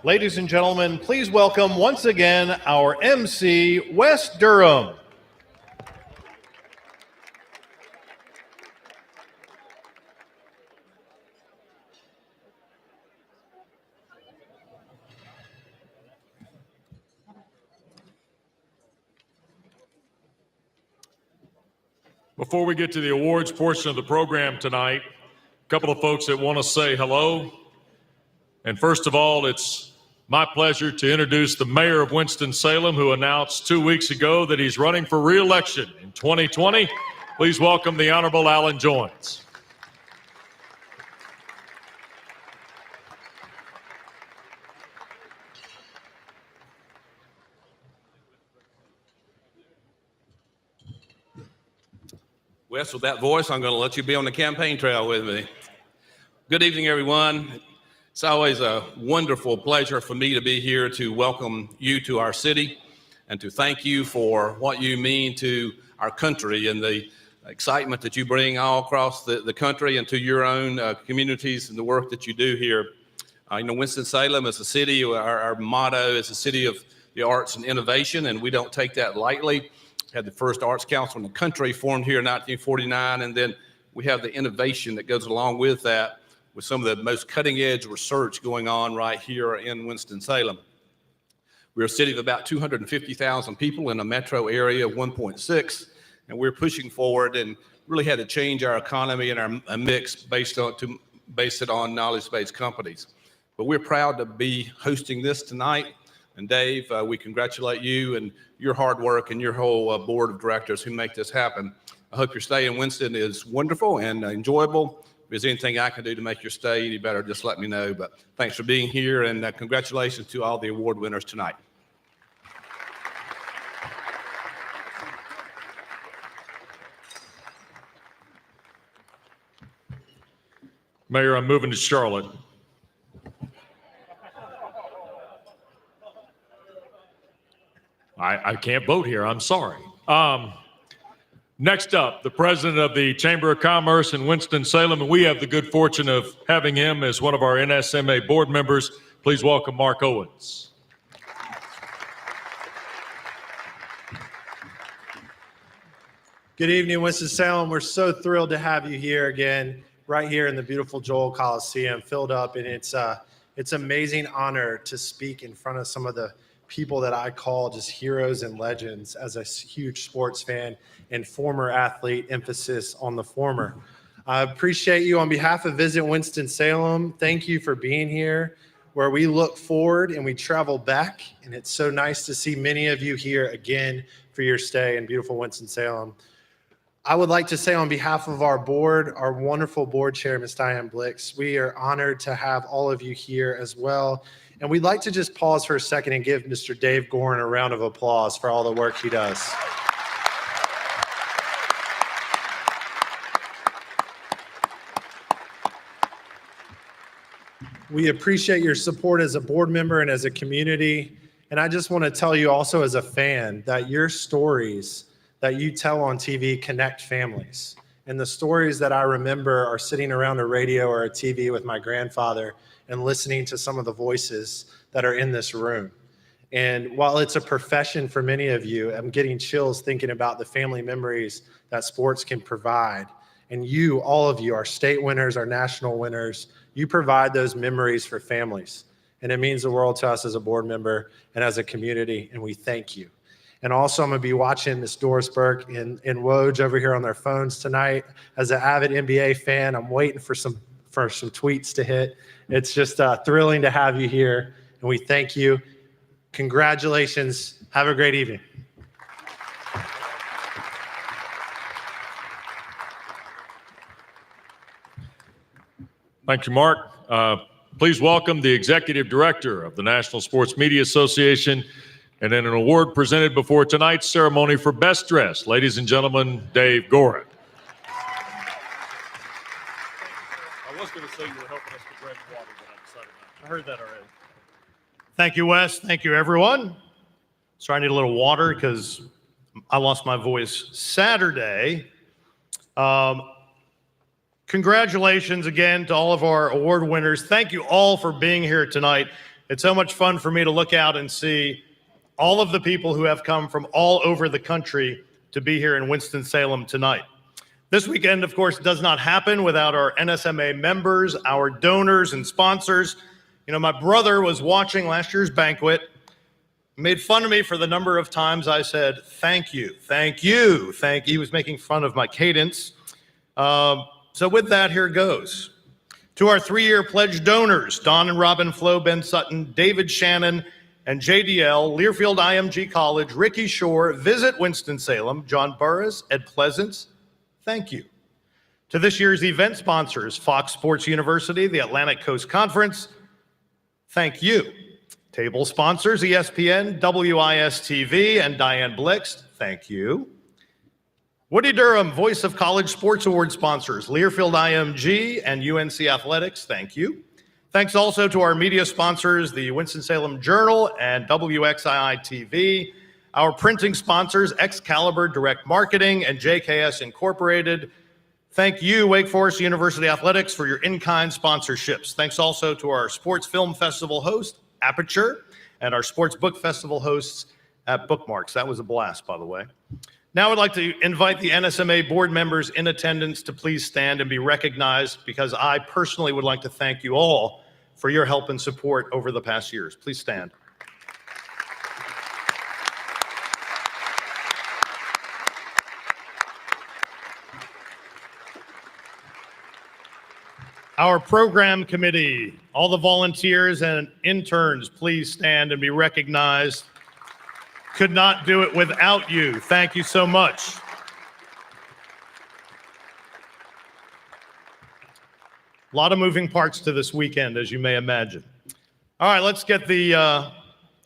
Ladies and gentlemen, please welcome once again our MC, Wes Durham. Before we get to the awards portion of the program tonight, a couple of folks that want to say hello. And first of all, it's my pleasure to introduce the mayor of Winston-Salem, who announced 2 weeks ago that he's running for re-election in 2020. Please welcome the Honorable Alan Joines. Wes, with that voice, I'm going to let you be on the campaign trail with me. Good evening, everyone. It's always a wonderful pleasure for me to be here to welcome you to our city and to thank you for what you mean to our country and the excitement that you bring all across the country and to your own communities and the work that you do here. Winston-Salem is a city, our motto is a city of the arts and innovation, and we don't take that lightly. Had the first arts council in the country formed here in 1949, and then we have the innovation that goes along with that, with some of the most cutting-edge research going on right here in Winston-Salem. We're a city of about 250,000 people in a metro area of 1.6, and we're pushing forward and really had to change our economy and our mix based it on knowledge-based companies. But we're proud to be hosting this tonight. And Dave, we congratulate you and your hard work and your whole board of directors who make this happen. I hope your stay in Winston is wonderful and enjoyable. If there's anything I can do to make your stay any better, just let me know. But thanks for being here, and congratulations to all the award winners tonight. Mayor, I'm moving to Charlotte. I can't vote here. I'm sorry. Next up, the president of the Chamber of Commerce in Winston-Salem, and we have the good fortune of having him as one of our NSMA board members. Please welcome Mark Owens. Good evening, Winston-Salem. We're so thrilled to have you here again, right here in the beautiful Joel Coliseum, filled up, and it's amazing honor to speak in front of some of the people that I call just heroes and legends as a huge sports fan and former athlete, emphasis on the former. I appreciate you on behalf of Visit Winston-Salem. Thank you for being here, where we look forward and we travel back. And it's so nice to see many of you here again for your stay in beautiful Winston-Salem. I would like to say on behalf of our board, our wonderful board chair, Ms. Diane Blix, we are honored to have all of you here as well. And we'd like to just pause for a second and give Mr. Dave Gorin a round of applause for all the work he does. We appreciate your support as a board member and as a community. And I just want to tell you also as a fan that your stories that you tell on TV connect families. And the stories that I remember are sitting around a radio or a TV with my grandfather and listening to some of the voices that are in this room. And while it's a profession for many of you, I'm getting chills thinking about the family memories that sports can provide. And you, all of you, our state winners, our national winners, you provide those memories for families. And it means the world to us as a board member and as a community, and we thank you. And also, I'm going to be watching Miss Doris Burke and Woj over here on their phones tonight. As an avid NBA fan, I'm waiting for some tweets to hit. It's just thrilling to have you here, and we thank you. Congratulations. Have a great evening. Thank you, Mark. Please welcome the Executive Director of the National Sports Media Association, and then an award presented before tonight's ceremony for Best Dressed. Ladies and gentlemen, Dave Gorin. I was going to say you were helping us to drink water, but I decided not. I heard that already. Thank you, Wes. Thank you, everyone. So I need a little water because I lost my voice Saturday. Congratulations again to all of our award winners. Thank you all for being here tonight. It's so much fun for me to look out and see all of the people who have come from all over the country to be here in Winston-Salem tonight. This weekend, of course, does not happen without our NSMA members, our donors and sponsors. You know, my brother was watching last year's banquet, made fun of me for the number of times I said, thank you, thank you, thank you. He was making fun of my cadence. So with that, here goes. To our 3-year pledge donors, Don and Robin Flo, Ben Sutton, David Shannon, and JDL, Learfield IMG College, Ricky Shore, Visit Winston-Salem, John Burris, Ed Pleasance, thank you. To this year's event sponsors, Fox Sports University, the Atlantic Coast Conference, thank you. Table sponsors, ESPN, WIS-TV, and Diane Blixt, thank you. Woody Durham, Voice of College Sports Award sponsors, Learfield IMG and UNC Athletics, thank you. Thanks also to our media sponsors, the Winston-Salem Journal and WXII-TV, our printing sponsors, Excalibur Direct Marketing and JKS Incorporated. Thank you, Wake Forest University Athletics, for your in-kind sponsorships. Thanks also to our Sports Film Festival host, Aperture, and our Sports Book Festival hosts at Bookmarks. That was a blast, by the way. Now I'd like to invite the NSMA board members in attendance to please stand and be recognized, because I personally would like to thank you all for your help and support over the past years. Please stand. Our program committee, all the volunteers and interns, please stand and be recognized. Could not do it without you. Thank you so much. A lot of moving parts to this weekend, as you may imagine. All right, let's get the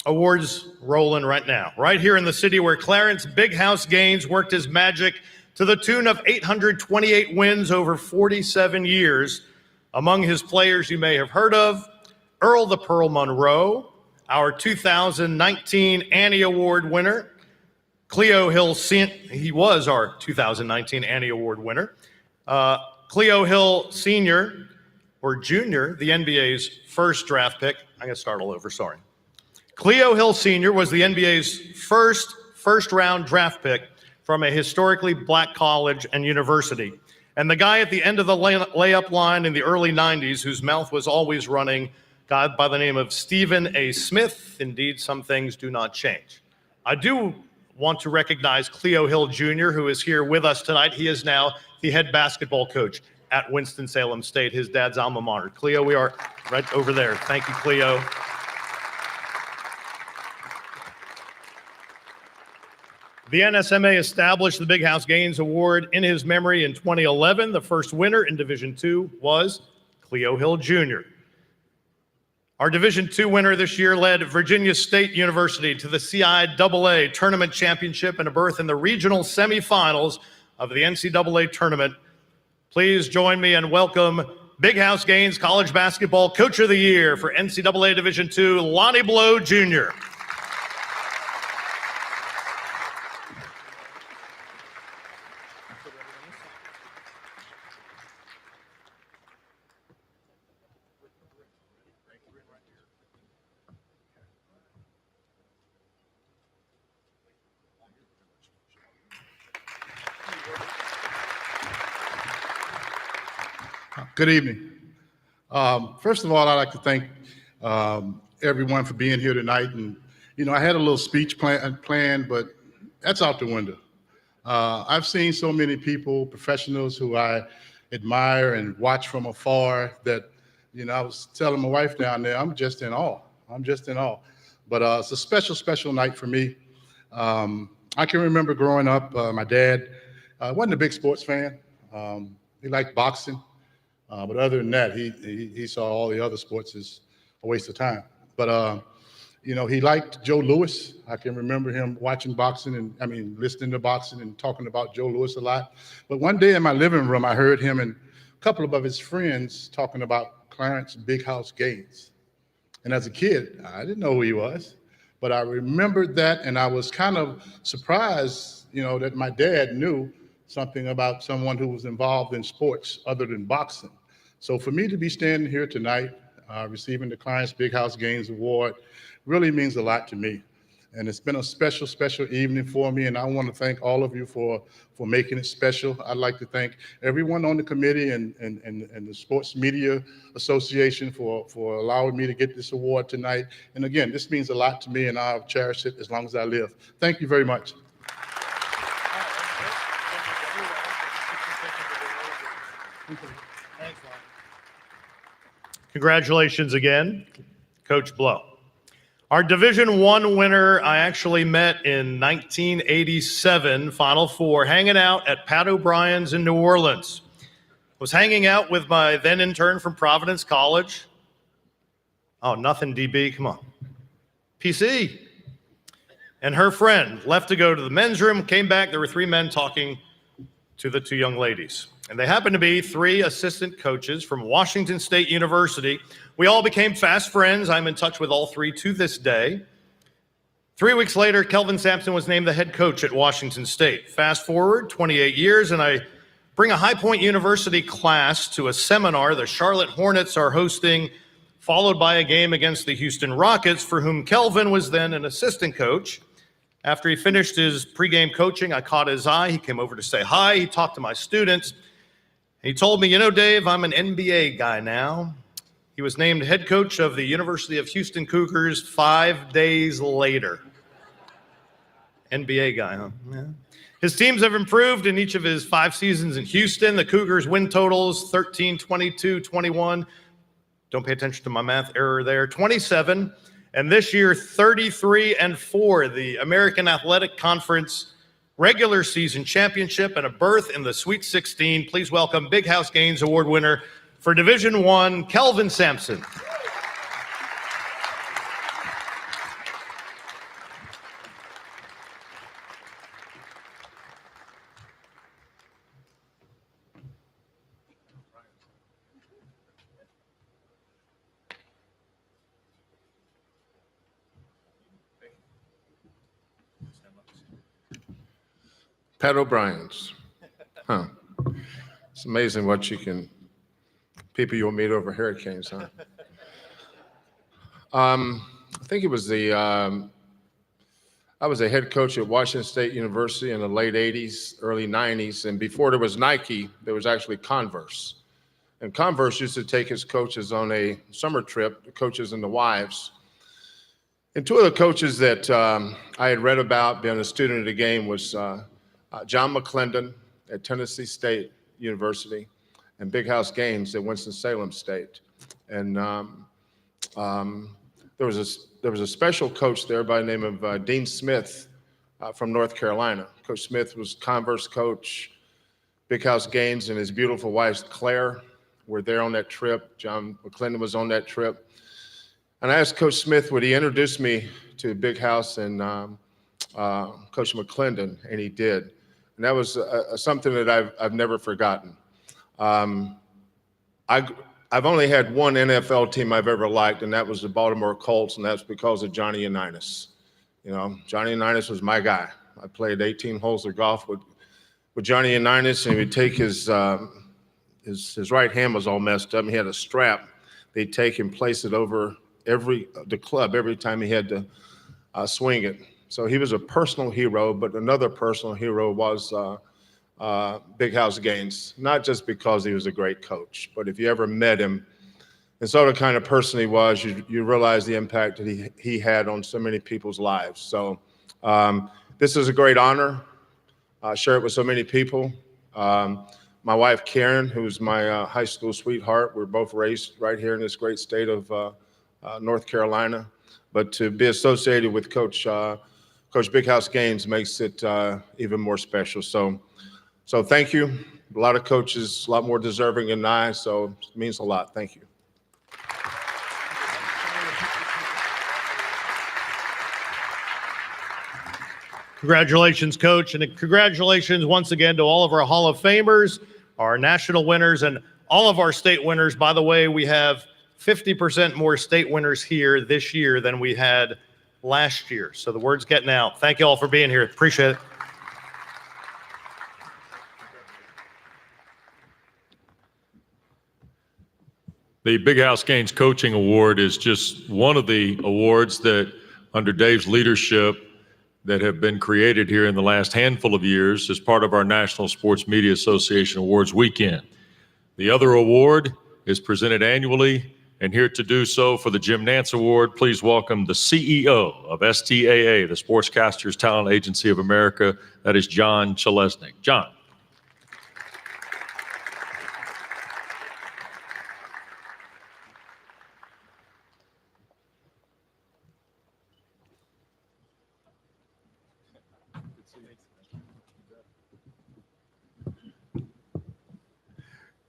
awards rolling right now. Right here in the city where Clarence Big House Gaines worked his magic to the tune of 828 wins over 47 years. Among his players you may have heard of, Earl the Pearl Monroe, our 2019 Annie Award winner, Cleo Hill, he was our 2019 Annie Award winner, Cleo Hill Sr. or Jr., the NBA's first draft pick. I'm going to start all over, sorry. Cleo Hill Sr. was the NBA's first-round draft pick from a historically black college and university. And the guy at the end of the layup line in the early 90s, whose mouth was always running, guy by the name of Stephen A. Smith. Indeed, some things do not change. I do want to recognize Cleo Hill Jr., who is here with us tonight. He is now the head basketball coach at Winston-Salem State, his dad's alma mater. Cleo, we are right over there. Thank you, Cleo. The NSMA established the Big House Gaines Award in his memory in 2011. The first winner in Division II was Cleo Hill Jr. Our Division II winner this year led Virginia State University to the CIAA Tournament Championship and a berth in the regional semifinals of the NCAA Tournament. Please join me and welcome Big House Gaines College Basketball Coach of the Year for NCAA Division II, Lonnie Blow Jr. Good evening. First of all, I'd like to thank everyone for being here tonight. And, you know, I had a little speech planned, but that's out the window. I've seen so many people, professionals who I admire and watch from afar that, you know, I was telling my wife down there, I'm just in awe. I'm just in awe. But it's a special, special night for me. I can remember growing up, my dad wasn't a big sports fan. He liked boxing. But other than that, he saw all the other sports as a waste of time. But, you know, he liked Joe Louis. I can remember him watching boxing and, listening to boxing and talking about Joe Louis a lot. But one day in my living room, I heard him and a couple of his friends talking about Clarence Big House Gaines. And as a kid, I didn't know who he was. But I remembered that, and I was kind of surprised, you know, that my dad knew something about someone who was involved in sports other than boxing. So for me to be standing here tonight, receiving the Clients Big House Games Award really means a lot to me. And it's been a special, special evening for me, and I want to thank all of you for making it special. I'd like to thank everyone on the committee and the Sports Media Association for allowing me to get this award tonight. And again, this means a lot to me, and I'll cherish it as long as I live. Thank you very much. Congratulations again, Coach Blow. Our Division I winner, I actually met in 1987, Final Four, hanging out at Pat O'Brien's in New Orleans. Was hanging out with my then intern from Providence College. Oh, nothing, DB, come on. PC. And her friend left to go to the men's room, came back, there were 3 men talking to the 2 young ladies. And they happened to be 3 assistant coaches from Washington State University. We all became fast friends. I'm in touch with all 3 to this day. 3 weeks later, Kelvin Sampson was named the head coach at Washington State. Fast forward 28 years, and I bring a High Point University class to a seminar the Charlotte Hornets are hosting, followed by a game against the Houston Rockets, for whom Kelvin was then an assistant coach. After he finished his pregame coaching, I caught his eye. He came over to say hi. He talked to my students. He told me, you know, Dave, I'm an NBA guy now. He was named head coach of the University of Houston Cougars 5 days later. NBA guy, huh? Yeah. His teams have improved in each of his 5 seasons in Houston. The Cougars win totals 13, 22, 21. Don't pay attention to my math error there. 27. And this year, 33-4, the American Athletic Conference regular season championship and a berth in the Sweet 16. Please welcome Big House Games Award winner for Division I, Kelvin Sampson. Pat O'Brien's. Huh. It's amazing what people you'll meet over hurricanes, huh? I think it was I was a head coach at Washington State University in the late 80s, early 90s. And before there was Nike, there was actually Converse. And Converse used to take his coaches on a summer trip, the coaches and the wives. And 2 of the coaches that I had read about, being a student of the game, was John McClendon at Tennessee State University and Big House Games at Winston-Salem State. And there was a special coach there by the name of Dean Smith from North Carolina. Coach Smith was Converse coach. Big House Games and his beautiful wife, Claire, were there on that trip. John McClendon was on that trip. And I asked Coach Smith, would he introduce me to Big House and Coach McClendon, and he did. And that was something that I've never forgotten. I've only had one NFL team I've ever liked, and that was the Baltimore Colts, and that's because of Johnny Unitas. You know, Johnny Unitas was my guy. I played 18 holes of golf with Johnny Unitas, and he would take his right hand was all messed up, and he had a strap. They'd take and place it over the club every time he had to swing it. So he was a personal hero, but another personal hero was Big House Gaines, not just because he was a great coach, but if you ever met him and saw the kind of person he was, you realize the impact that he had on so many people's lives. So this is a great honor. Share it with so many people. My wife, Karen, who's my high school sweetheart, we're both raised right here in this great state of North Carolina. But to be associated with Coach Big House Gaines makes it even more special. So thank you. A lot of coaches, a lot more deserving than I, so it means a lot. Thank you. Congratulations, Coach, and congratulations once again to all of our Hall of Famers, our national winners, and all of our state winners. By the way, we have 50% more state winners here this year than we had last year. So the word's getting out. Thank you all for being here. Appreciate it. The Big House Gaines Coaching Award is just one of the awards that, under Dave's leadership, that have been created here in the last handful of years as part of our National Sports Media Association Awards weekend. The other award is presented annually, and here to do so for the Jim Nantz Award, please welcome the CEO of STAA, the Sportscasters Talent Agency of America. That is John Chalesnik. John.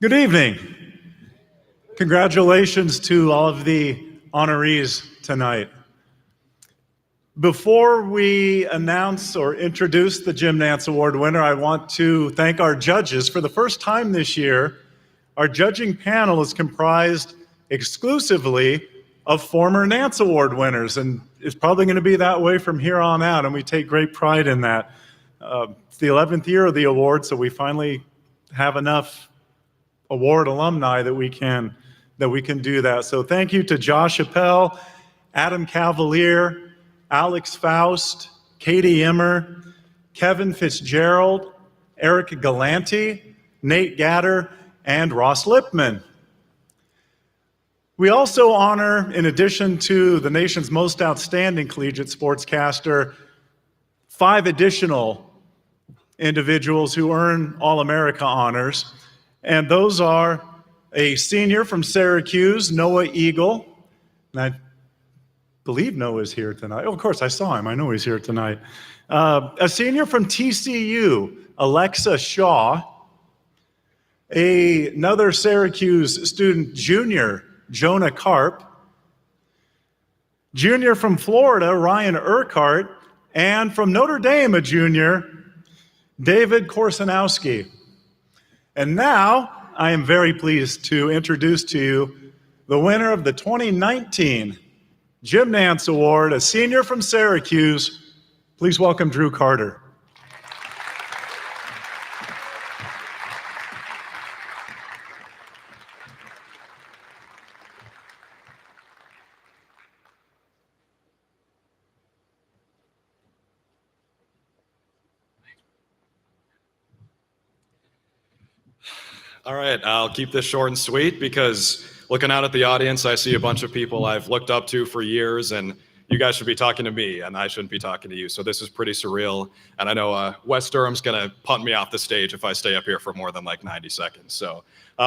Good evening. Congratulations to all of the honorees tonight. Before we announce or introduce the Jim Nantz Award winner, I want to thank our judges. For the first time this year, our judging panel is comprised exclusively of former Nantz Award winners, and it's probably going to be that way from here on out, and we take great pride in that. It's the 11th year of the award, so we finally have enough award alumni that we can do that. So thank you to Josh Appel, Adam Cavalier, Alex Faust, Katie Immer, Kevin Fitzgerald, Eric Galanti, Nate Gatter, and Ross Lipman. We also honor, in addition to the nation's most outstanding collegiate sportscaster, 5 additional individuals who earn All-America honors. And those are a senior from Syracuse, Noah Eagle. And I believe Noah is here tonight. Oh, of course, I saw him. I know he's here tonight. A senior from TCU, Alexa Shaw. Another Syracuse student, junior, Jonah Karp. Junior from Florida, Ryan Urquhart. And from Notre Dame, a junior, David Korsanowski. And now, I am very pleased to introduce to you the winner of the 2019 Jim Nantz Award, a senior from Syracuse. Please welcome Drew Carter. All right, I'll keep this short and sweet because looking out at the audience, I see a bunch of people I've looked up to for years, and you guys should be talking to me, and I shouldn't be talking to you. So this is pretty surreal, and I know Wes Durham's going to punt me off the stage if I stay up here for more than like 90 seconds. So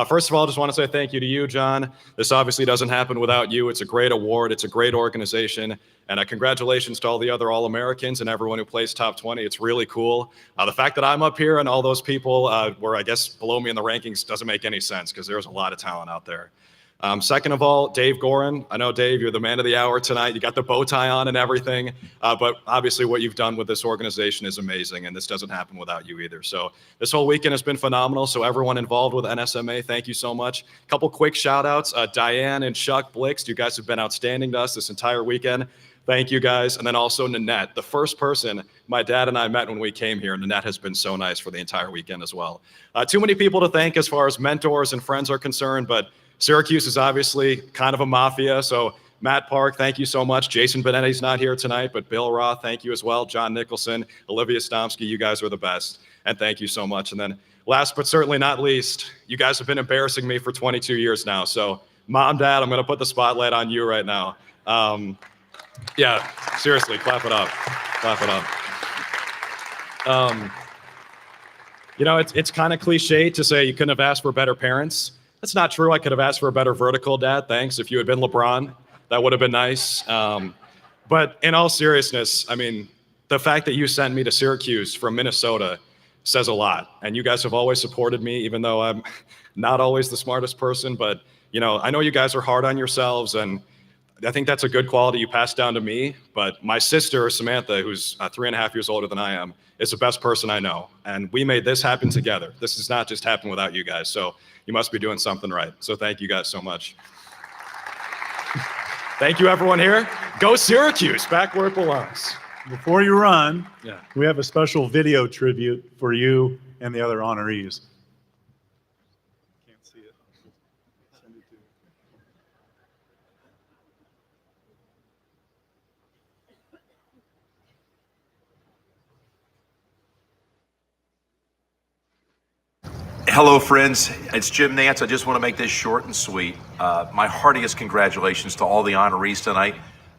first of all, I just want to say thank you to you, John. This obviously doesn't happen without you. It's a great award. It's a great organization. And congratulations to all the other All-Americans and everyone who plays top 20. It's really cool. The fact that I'm up here and all those people were, I guess, below me in the rankings doesn't make any sense because there's a lot of talent out there. Second of all, Dave Gorin. I know, Dave, you're the man of the hour tonight. You got the bow tie on and everything. But obviously what you've done with this organization is amazing, and this doesn't happen without you either. So this whole weekend has been phenomenal. So everyone involved with NSMA, thank you so much. A couple quick shout outs. Diane and Chuck Blix, you guys have been outstanding to us this entire weekend. Thank you, guys. And then also Nanette, the first person my dad and I met when we came here. Nanette has been so nice for the entire weekend as well. Too many people to thank as far as mentors and friends are concerned, but Syracuse is obviously kind of a mafia. So Matt Park, thank you so much. Jason Benetti's not here tonight, but Bill Roth, thank you as well. John Nicholson, Olivia Stomsky, you guys are the best. And thank you so much. And then last but certainly not least, you guys have been embarrassing me for 22 years now. So Mom, Dad, I'm going to put the spotlight on you right now. Yeah, seriously, clap it up. Clap it up. You know, it's kind of cliche to say you couldn't have asked for better parents. That's not true. I could have asked for a better vertical dad. Thanks. If you had been LeBron, that would have been nice. But in all seriousness, I mean, the fact that you sent me to Syracuse from Minnesota says a lot. And you guys have always supported me, even though I'm not always the smartest person. But, you know, I know you guys are hard on yourselves, and I think that's a good quality you passed down to me. But my sister, Samantha, who's 3.5 years older than I am, is the best person I know. And we made this happen together. This does not just happen without you guys. So you must be doing something right. So thank you guys so much. Thank you, everyone here. Go Syracuse, back where it belongs. Before you run, Yeah. we have a special video tribute for you and the other honorees. Can't see it. Send it to you. Hello, friends. It's Jim Nance. I just want to make this short and sweet. My heartiest congratulations to all the honorees tonight,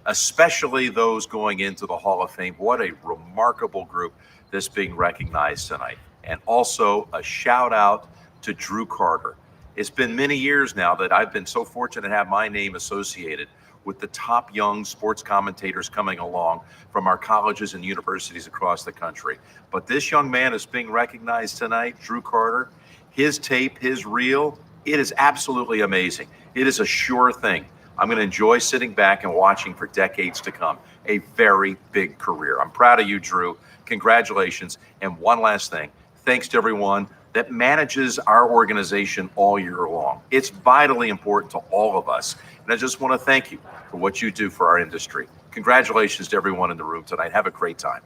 especially those going into the Hall of Fame. What a remarkable group that's being recognized tonight. And also a shout out to Drew Carter. It's been many years now that I've been so fortunate to have my name associated with the top young sports commentators coming along from our colleges and universities across the country. But this young man is being recognized tonight, Drew Carter. His tape, his reel, it is absolutely amazing. It is a sure thing. I'm going to enjoy sitting back and watching for decades to come. A very big career. I'm proud of you, Drew. Congratulations. And one last thing. Thanks to everyone that manages our organization all year long. It's vitally important to all of us. And I just want to thank you for what you do for our industry. Congratulations to everyone in the room tonight. Have a great time.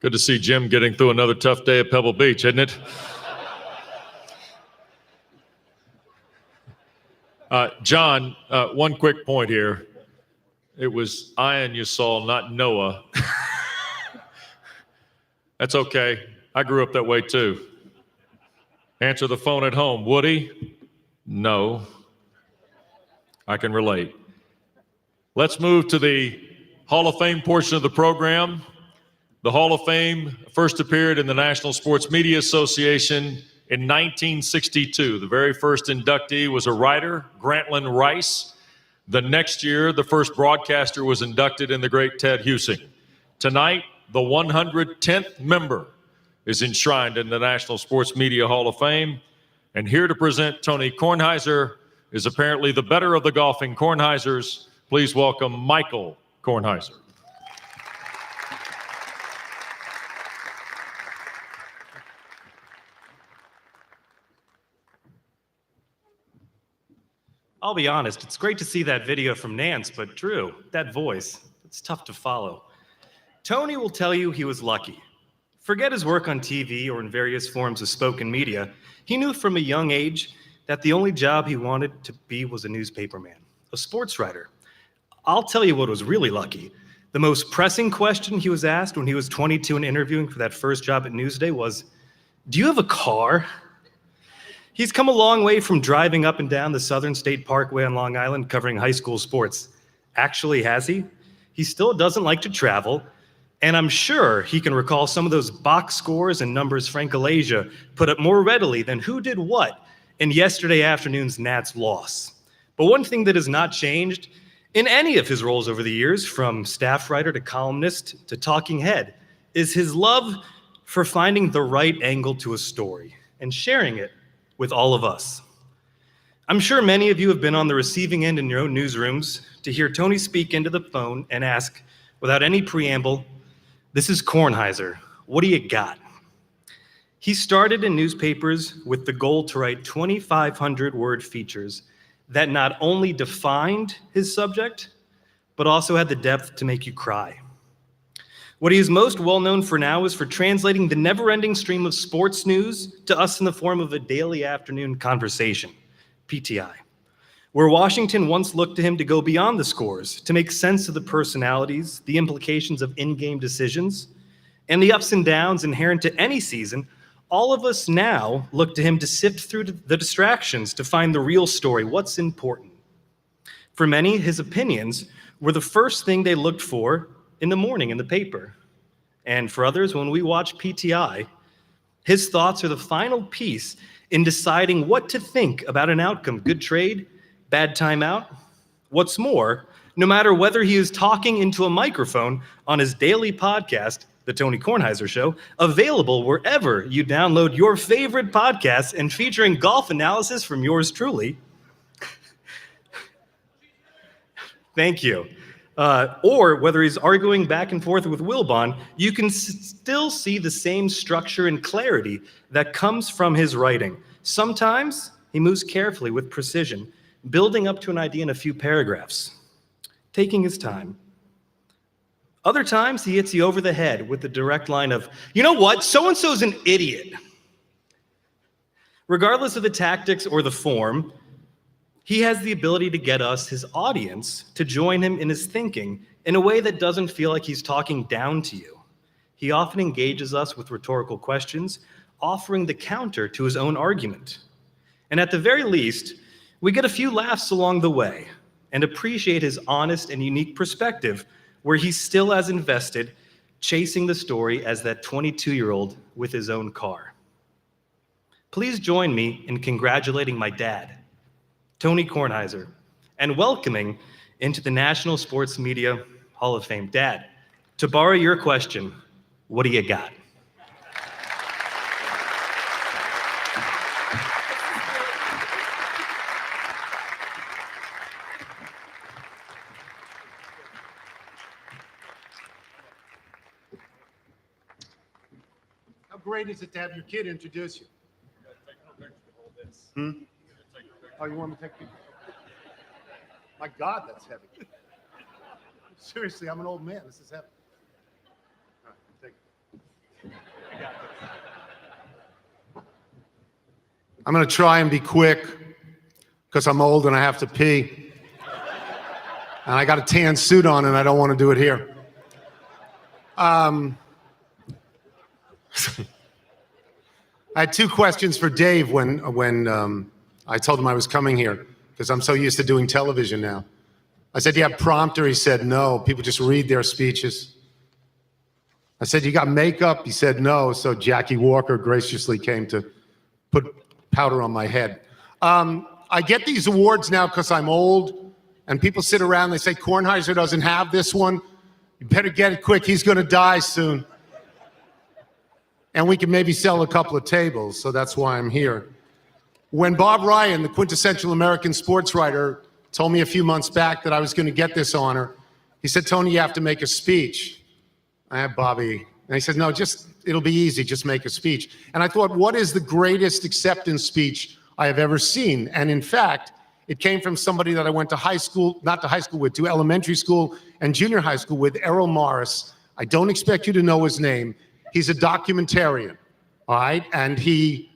Good to see Jim getting through another tough day at Pebble Beach, isn't it? John, one quick point here. It was Ian you saw, not Noah. That's okay. I grew up that way too. Answer the phone at home. Woody? No. I can relate. Let's move to the Hall of Fame portion of the program. The Hall of Fame first appeared in the National Sports Media Association in 1962. The very first inductee was a writer, Grantland Rice. The next year, the first broadcaster was inducted in the great Ted Husing. Tonight, the 110th member is enshrined in the National Sports Media Hall of Fame. And here to present Tony Kornheiser is apparently the better of the golfing Kornheisers. Please welcome Michael Kornheiser. I'll be honest, it's great to see that video from Nance, but Drew, that voice, it's tough to follow. Tony will tell you he was lucky. Forget his work on TV or in various forms of spoken media. He knew from a young age that the only job he wanted to be was a newspaperman, a sports writer. I'll tell you what was really lucky. The most pressing question he was asked when he was 22 and interviewing for that first job at Newsday was, "Do you have a car?" He's come a long way from driving up and down the Southern State Parkway on Long Island covering high school sports. Actually, has he? He still doesn't like to travel, and I'm sure he can recall some of those box scores and numbers Frank Alasia put up more readily than who did what in yesterday afternoon's Nats loss. But one thing that has not changed in any of his roles over the years, from staff writer to columnist to talking head, is his love for finding the right angle to a story and sharing it with all of us. I'm sure many of you have been on the receiving end in your own newsrooms to hear Tony speak into the phone and ask, without any preamble, "This is Kornheiser. What do you got?" He started in newspapers with the goal to write 2,500-word features that not only defined his subject, but also had the depth to make you cry. What he is most well known for now is for translating the never-ending stream of sports news to us in the form of a daily afternoon conversation, PTI, where Washington once looked to him to go beyond the scores, to make sense of the personalities, the implications of in-game decisions, and the ups and downs inherent to any season. All of us now look to him to sift through the distractions to find the real story, what's important. For many, his opinions were the first thing they looked for in the morning in the paper. And for others, when we watch PTI, his thoughts are the final piece in deciding what to think about an outcome, good trade, bad timeout. What's more, no matter whether he is talking into a microphone on his daily podcast, The Tony Kornheiser Show, available wherever you download your favorite podcasts and featuring golf analysis from yours truly. Thank you. Or whether he's arguing back and forth with Wilbon, you can still see the same structure and clarity that comes from his writing. Sometimes he moves carefully with precision, building up to an idea in a few paragraphs, taking his time. Other times he hits you over the head with the direct line of, "You know what, so-and-so's an idiot." Regardless of the tactics or the form, He has the ability to get us, his audience, to join him in his thinking in a way that doesn't feel like he's talking down to you. He often engages us with rhetorical questions, offering the counter to his own argument. And at the very least, we get a few laughs along the way and appreciate his honest and unique perspective where he's still as invested chasing the story as that 22-year-old with his own car. Please join me in congratulating my dad, Tony Kornheiser, and welcoming into the National Sports Media Hall of Fame. Dad, to borrow your question, what do you got? How great is it to have your kid introduce you? Oh, you want me to take a picture? My God, that's heavy. Seriously, I'm an old man. This is heavy. All right, take it. I'm going to try and be quick because I'm old and I have to pee. And I got a tan suit on and I don't want to do it here. I had two questions for Dave when I told him I was coming here because I'm so used to doing television now. I said, "Do you have prompter?" He said, "No. People just read their speeches." I said, "You got makeup?" He said, "No." So Jackie Walker graciously came to put powder on my head. I get these awards now because I'm old, and people sit around and they say, "Kornheiser doesn't have this one. You better get it quick. He's going to die soon." And we can maybe sell a couple of tables, so that's why I'm here. When Bob Ryan, the quintessential American sports writer, told me a few months back that I was going to get this honor, he said, "Tony, you have to make a speech." I had Bobby, and he said, "No, it'll be easy, just make a speech." And I thought, what is the greatest acceptance speech I have ever seen? And in fact, it came from somebody that I went to high school, not to high school with, to elementary school and junior high school with, Errol Morris. I don't expect you to know his name. He's a documentarian, all right? And he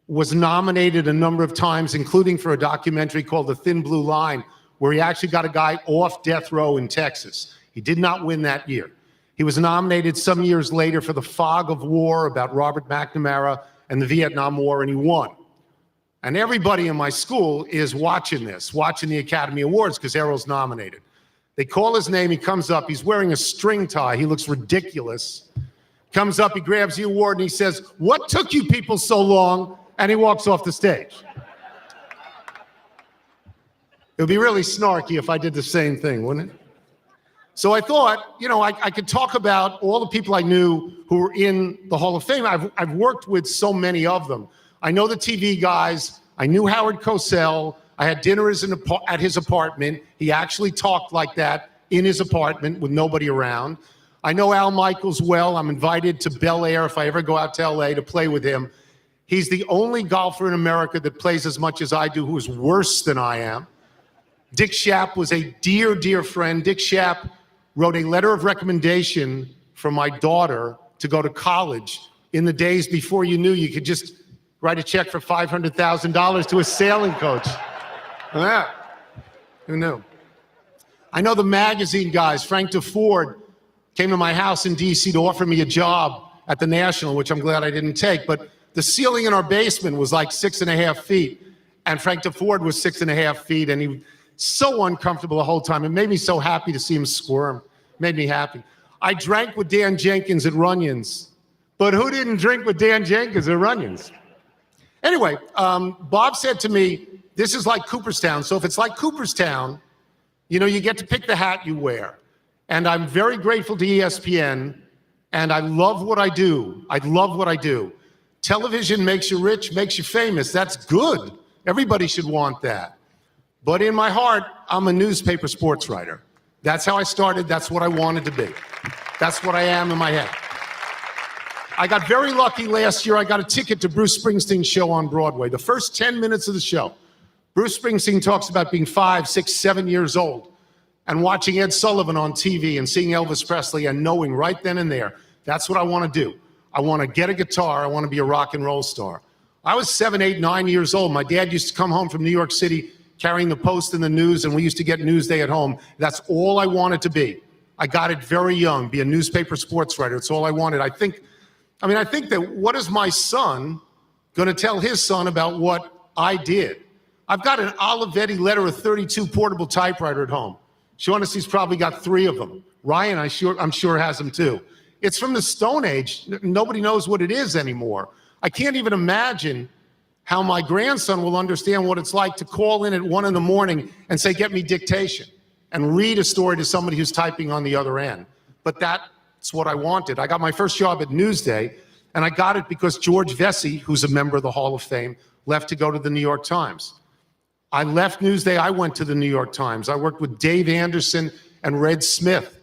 was nominated a number of times, including for a documentary called The Thin Blue Line, where he actually got a guy off death row in Texas. He did not win that year. He was nominated some years later for The Fog of War about Robert McNamara and the Vietnam War, and he won. And everybody in my school is watching this, watching the Academy Awards because Errol's nominated. They call his name, he comes up, he's wearing a string tie, he looks ridiculous. Comes up, he grabs the award, and he says, "What took you people so long?" And he walks off the stage. It would be really snarky if I did the same thing, wouldn't it? So I thought, I could talk about all the people I knew who were in the Hall of Fame. I've worked with so many of them. I know the TV guys. I knew Howard Cosell. I had dinner at his apartment. He actually talked like that in his apartment with nobody around. I know Al Michaels well. I'm invited to Bel Air if I ever go out to LA to play with him. He's the only golfer in America that plays as much as I do who is worse than I am. Dick Schaap was a dear, dear friend. Dick Schaap wrote a letter of recommendation for my daughter to go to college in the days before you knew you could just write a check for $500,000 to a sailing coach. Yeah. Who knew? I know the magazine guys. Frank DeFord came to my house in D.C. to offer me a job at the National, which I'm glad I didn't take. But the ceiling in our basement was like 6.5 feet. And Frank DeFord was 6.5 feet. And he was so uncomfortable the whole time. It made me so happy to see him squirm. Made me happy. I drank with Dan Jenkins at Runyon's. But who didn't drink with Dan Jenkins at Runyon's? Anyway, Bob said to me, this is like Cooperstown. So if it's like Cooperstown, you get to pick the hat you wear. And I'm very grateful to ESPN, and I love what I do. I love what I do. Television makes you rich, makes you famous. That's good. Everybody should want that. But in my heart, I'm a newspaper sports writer. That's how I started. That's what I wanted to be. That's what I am in my head. I got very lucky last year. I got a ticket to Bruce Springsteen's show on Broadway. The first 10 minutes of the show, Bruce Springsteen talks about being 5, 6, 7 years old and watching Ed Sullivan on TV and seeing Elvis Presley and knowing right then and there, that's what I want to do. I want to get a guitar. I want to be a rock and roll star. I was 7, 8, 9 years old. My dad used to come home from New York City carrying the Post and the News, and we used to get Newsday at home. That's all I wanted to be. I got it very young, be a newspaper sports writer. It's all I wanted. I think that what is my son going to tell his son about what I did? I've got an Olivetti Letter of 32 portable typewriter at home. Shaughnessy's probably got 3 of them. Ryan, I'm sure has them too. It's from the Stone Age. Nobody knows what it is anymore. I can't even imagine how my grandson will understand what it's like to call in at 1 a.m. and say, get me dictation, and read a story to somebody who's typing on the other end. But that's what I wanted. I got my first job at Newsday, and I got it because George Vesey, who's a member of the Hall of Fame, left to go to the New York Times. I left Newsday, I went to the New York Times. I worked with Dave Anderson and Red Smith.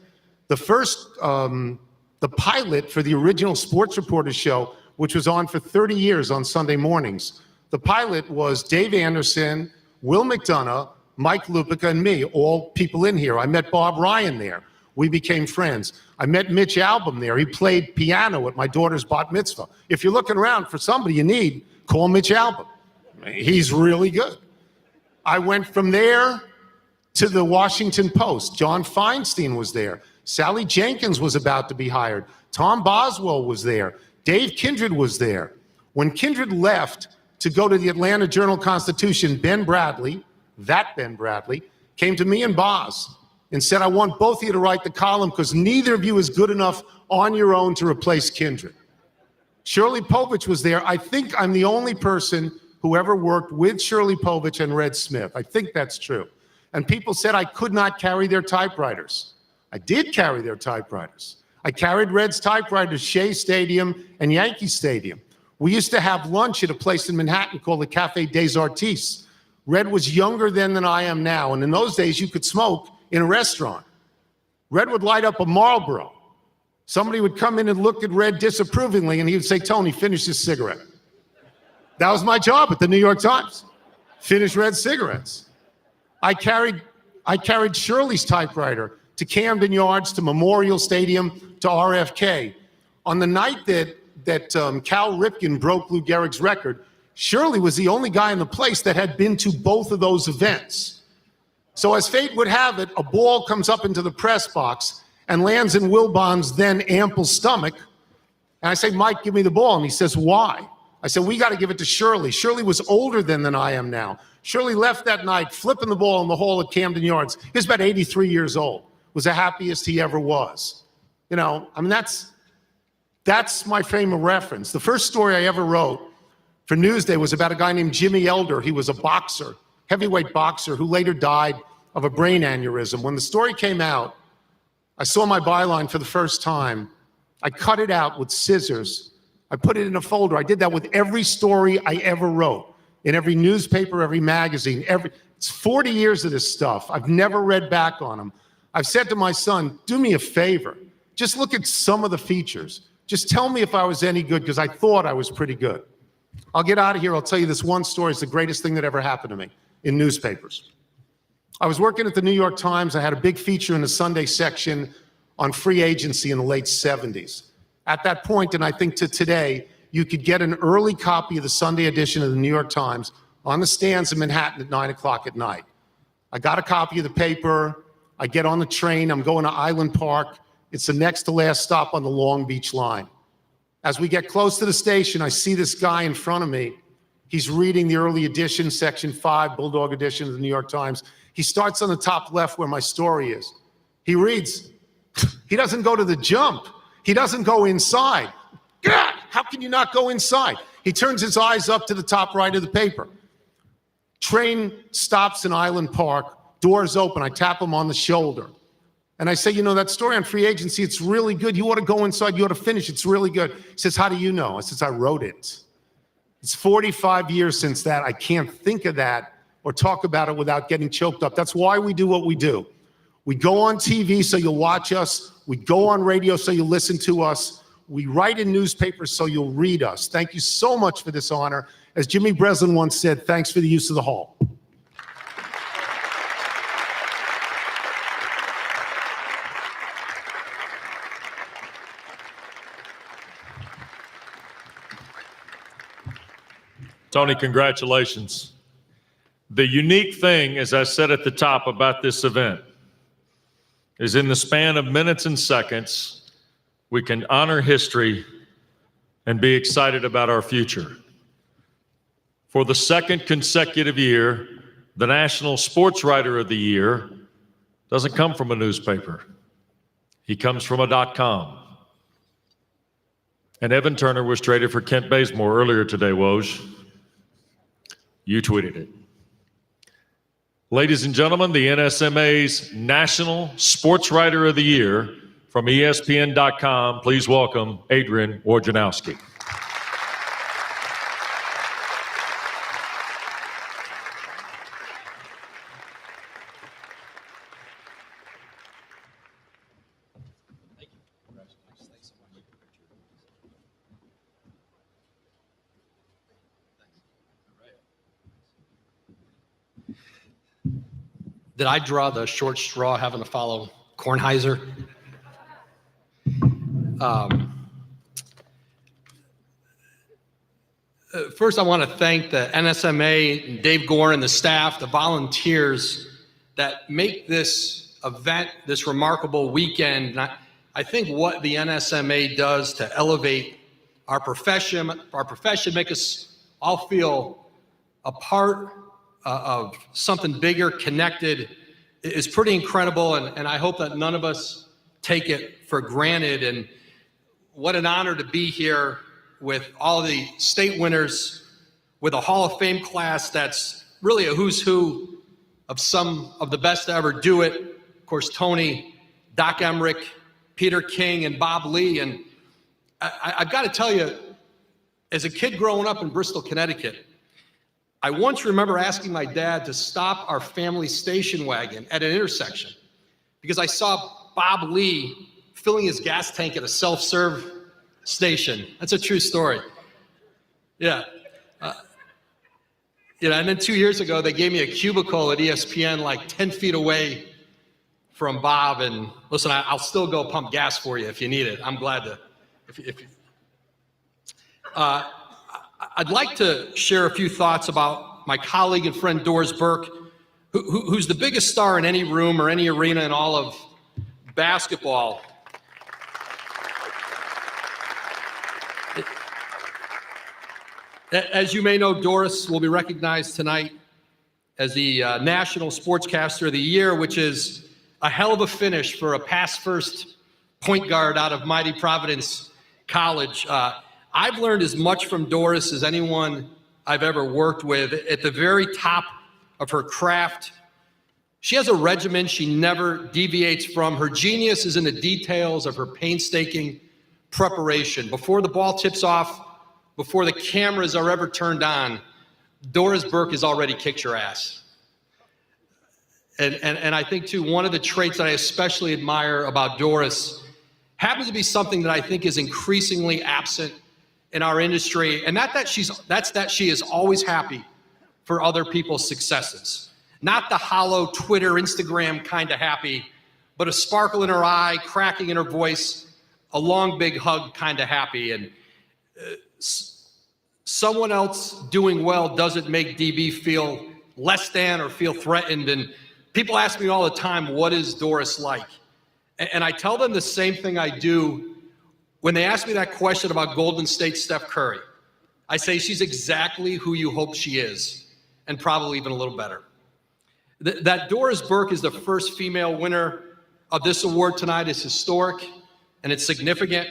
The first, the pilot for the original Sports Reporter show, which was on for 30 years on Sunday mornings. The pilot was Dave Anderson, Will McDonough, Mike Lupica, and me, all people in here. I met Bob Ryan there. We became friends. I met Mitch Albom there. He played piano at my daughter's bat mitzvah. If you're looking around for somebody you need, call Mitch Albom. He's really good. I went from there to the Washington Post. John Feinstein was there. Sally Jenkins was about to be hired. Tom Boswell was there. Dave Kindred was there. When Kindred left to go to the Atlanta Journal-Constitution, Ben Bradley, that Ben Bradley, came to me and Boz and said, I want both of you to write the column because neither of you is good enough on your own to replace Kindred. Shirley Povich was there. I think I'm the only person who ever worked with Shirley Povich and Red Smith. I think that's true. And people said I could not carry their typewriters. I did carry their typewriters. I carried Red's typewriter to Shea Stadium and Yankee Stadium. We used to have lunch at a place in Manhattan called the Cafe des Artistes. Red was younger then than I am now, and in those days you could smoke in a restaurant. Red would light up a Marlboro. Somebody would come in and look at Red disapprovingly, and he would say, Tony, finish this cigarette. That was my job at the New York Times. Finish Red's cigarettes. I carried Shirley's typewriter to Camden Yards, to Memorial Stadium, to RFK. On the night that Cal Ripken broke Lou Gehrig's record, Shirley was the only guy in the place that had been to both of those events. So as fate would have it, a ball comes up into the press box and lands in Wilbon's then ample stomach. And I say, Mike, give me the ball. And he says, why? I said, we got to give it to Shirley. Shirley was older then than I am now. Shirley left that night flipping the ball in the hall at Camden Yards. He was about 83 years old. Was the happiest he ever was. You know, I mean, that's my frame of reference. The first story I ever wrote for Newsday was about a guy named Jimmy Elder. He was a boxer, heavyweight boxer, who later died of a brain aneurysm. When the story came out, I saw my byline for the first time. I cut it out with scissors. I put it in a folder. I did that with every story I ever wrote, in every newspaper, every magazine. It's 40 years of this stuff. I've never read back on them. I've said to my son, do me a favor. Just look at some of the features. Just tell me if I was any good, because I thought I was pretty good. I'll get out of here. I'll tell you this one story. It's the greatest thing that ever happened to me in newspapers. I was working at the New York Times. I had a big feature in the Sunday section on free agency in the late 70s. At that point, and I think to today, you could get an early copy of the Sunday edition of the New York Times on the stands in Manhattan at 9 o'clock at night. I got a copy of the paper. I get on the train. I'm going to Island Park. It's the next to last stop on the Long Beach line. As we get close to the station, I see this guy in front of me. He's reading the early edition, section 5, Bulldog edition of the New York Times. He starts on the top left where my story is. He reads. He doesn't go to the jump. He doesn't go inside. God, how can you not go inside? He turns his eyes up to the top right of the paper. Train stops in Island Park. Doors open. I tap him on the shoulder. And I say, you know, that story on free agency, it's really good. You ought to go inside. You ought to finish. It's really good. He says, how do you know? I says, I wrote it. It's 45 years since that. I can't think of that or talk about it without getting choked up. That's why we do what we do. We go on TV so you'll watch us. We go on radio so you'll listen to us. We write in newspapers so you'll read us. Thank you so much for this honor. As Jimmy Breslin once said, thanks for the use of the hall. Tony, congratulations. The unique thing, as I said at the top about this event, is in the span of minutes and seconds, we can honor history and be excited about our future. For the second consecutive year, the National Sports Writer of the Year doesn't come from a newspaper. He comes from a .com. And Evan Turner was traded for Kent Bazemore earlier today, Woj. You tweeted it. Ladies and gentlemen, the NSMA's National Sports Writer of the Year from ESPN.com, please welcome Adrian Wojnarowski. Did I draw the short straw having to follow Kornheiser? First, I want to thank the NSMA, Dave Gore, and the staff, the volunteers that make this event, this remarkable weekend. And I think what the NSMA does to elevate our profession, make us all feel a part of something bigger, connected, is pretty incredible, and I hope that none of us take it for granted. And what an honor to be here with all the state winners, with a Hall of Fame class that's really a who's who of some of the best to ever do it. Of course, Tony, Doc Emmerich, Peter King, and Bob Lee. And I've got to tell you, as a kid growing up in Bristol, Connecticut, I once remember asking my dad to stop our family station wagon at an intersection because I saw Bob Lee filling his gas tank at a self-serve station. That's a true story. Yeah. And then 2 years ago, they gave me a cubicle at ESPN like 10 feet away from Bob. And listen, I'll still go pump gas for you if you need it. I'm glad to. I'd like to share a few thoughts about my colleague and friend Doris Burke, who's the biggest star in any room or any arena in all of basketball. As you may know, Doris will be recognized tonight as the National Sportscaster of the Year, which is a hell of a finish for a pass-first point guard out of mighty Providence College. I've learned as much from Doris as anyone I've ever worked with. At the very top of her craft, she has a regimen she never deviates from. Her genius is in the details of her painstaking preparation. Before the ball tips off, before the cameras are ever turned on, Doris Burke has already kicked your ass. And I think, too, one of the traits that I especially admire about Doris happens to be something that I think is increasingly absent in our industry, and that's that she is always happy for other people's successes. Not the hollow Twitter, Instagram kind of happy, but a sparkle in her eye, cracking in her voice, a long, big hug kind of happy. And someone else doing well doesn't make DB feel less than or feel threatened. And people ask me all the time, what is Doris like? And I tell them the same thing I do when they ask me that question about Golden State's Steph Curry. I say she's exactly who you hope she is, and probably even a little better. That Doris Burke is the first female winner of this award tonight is historic, and it's significant.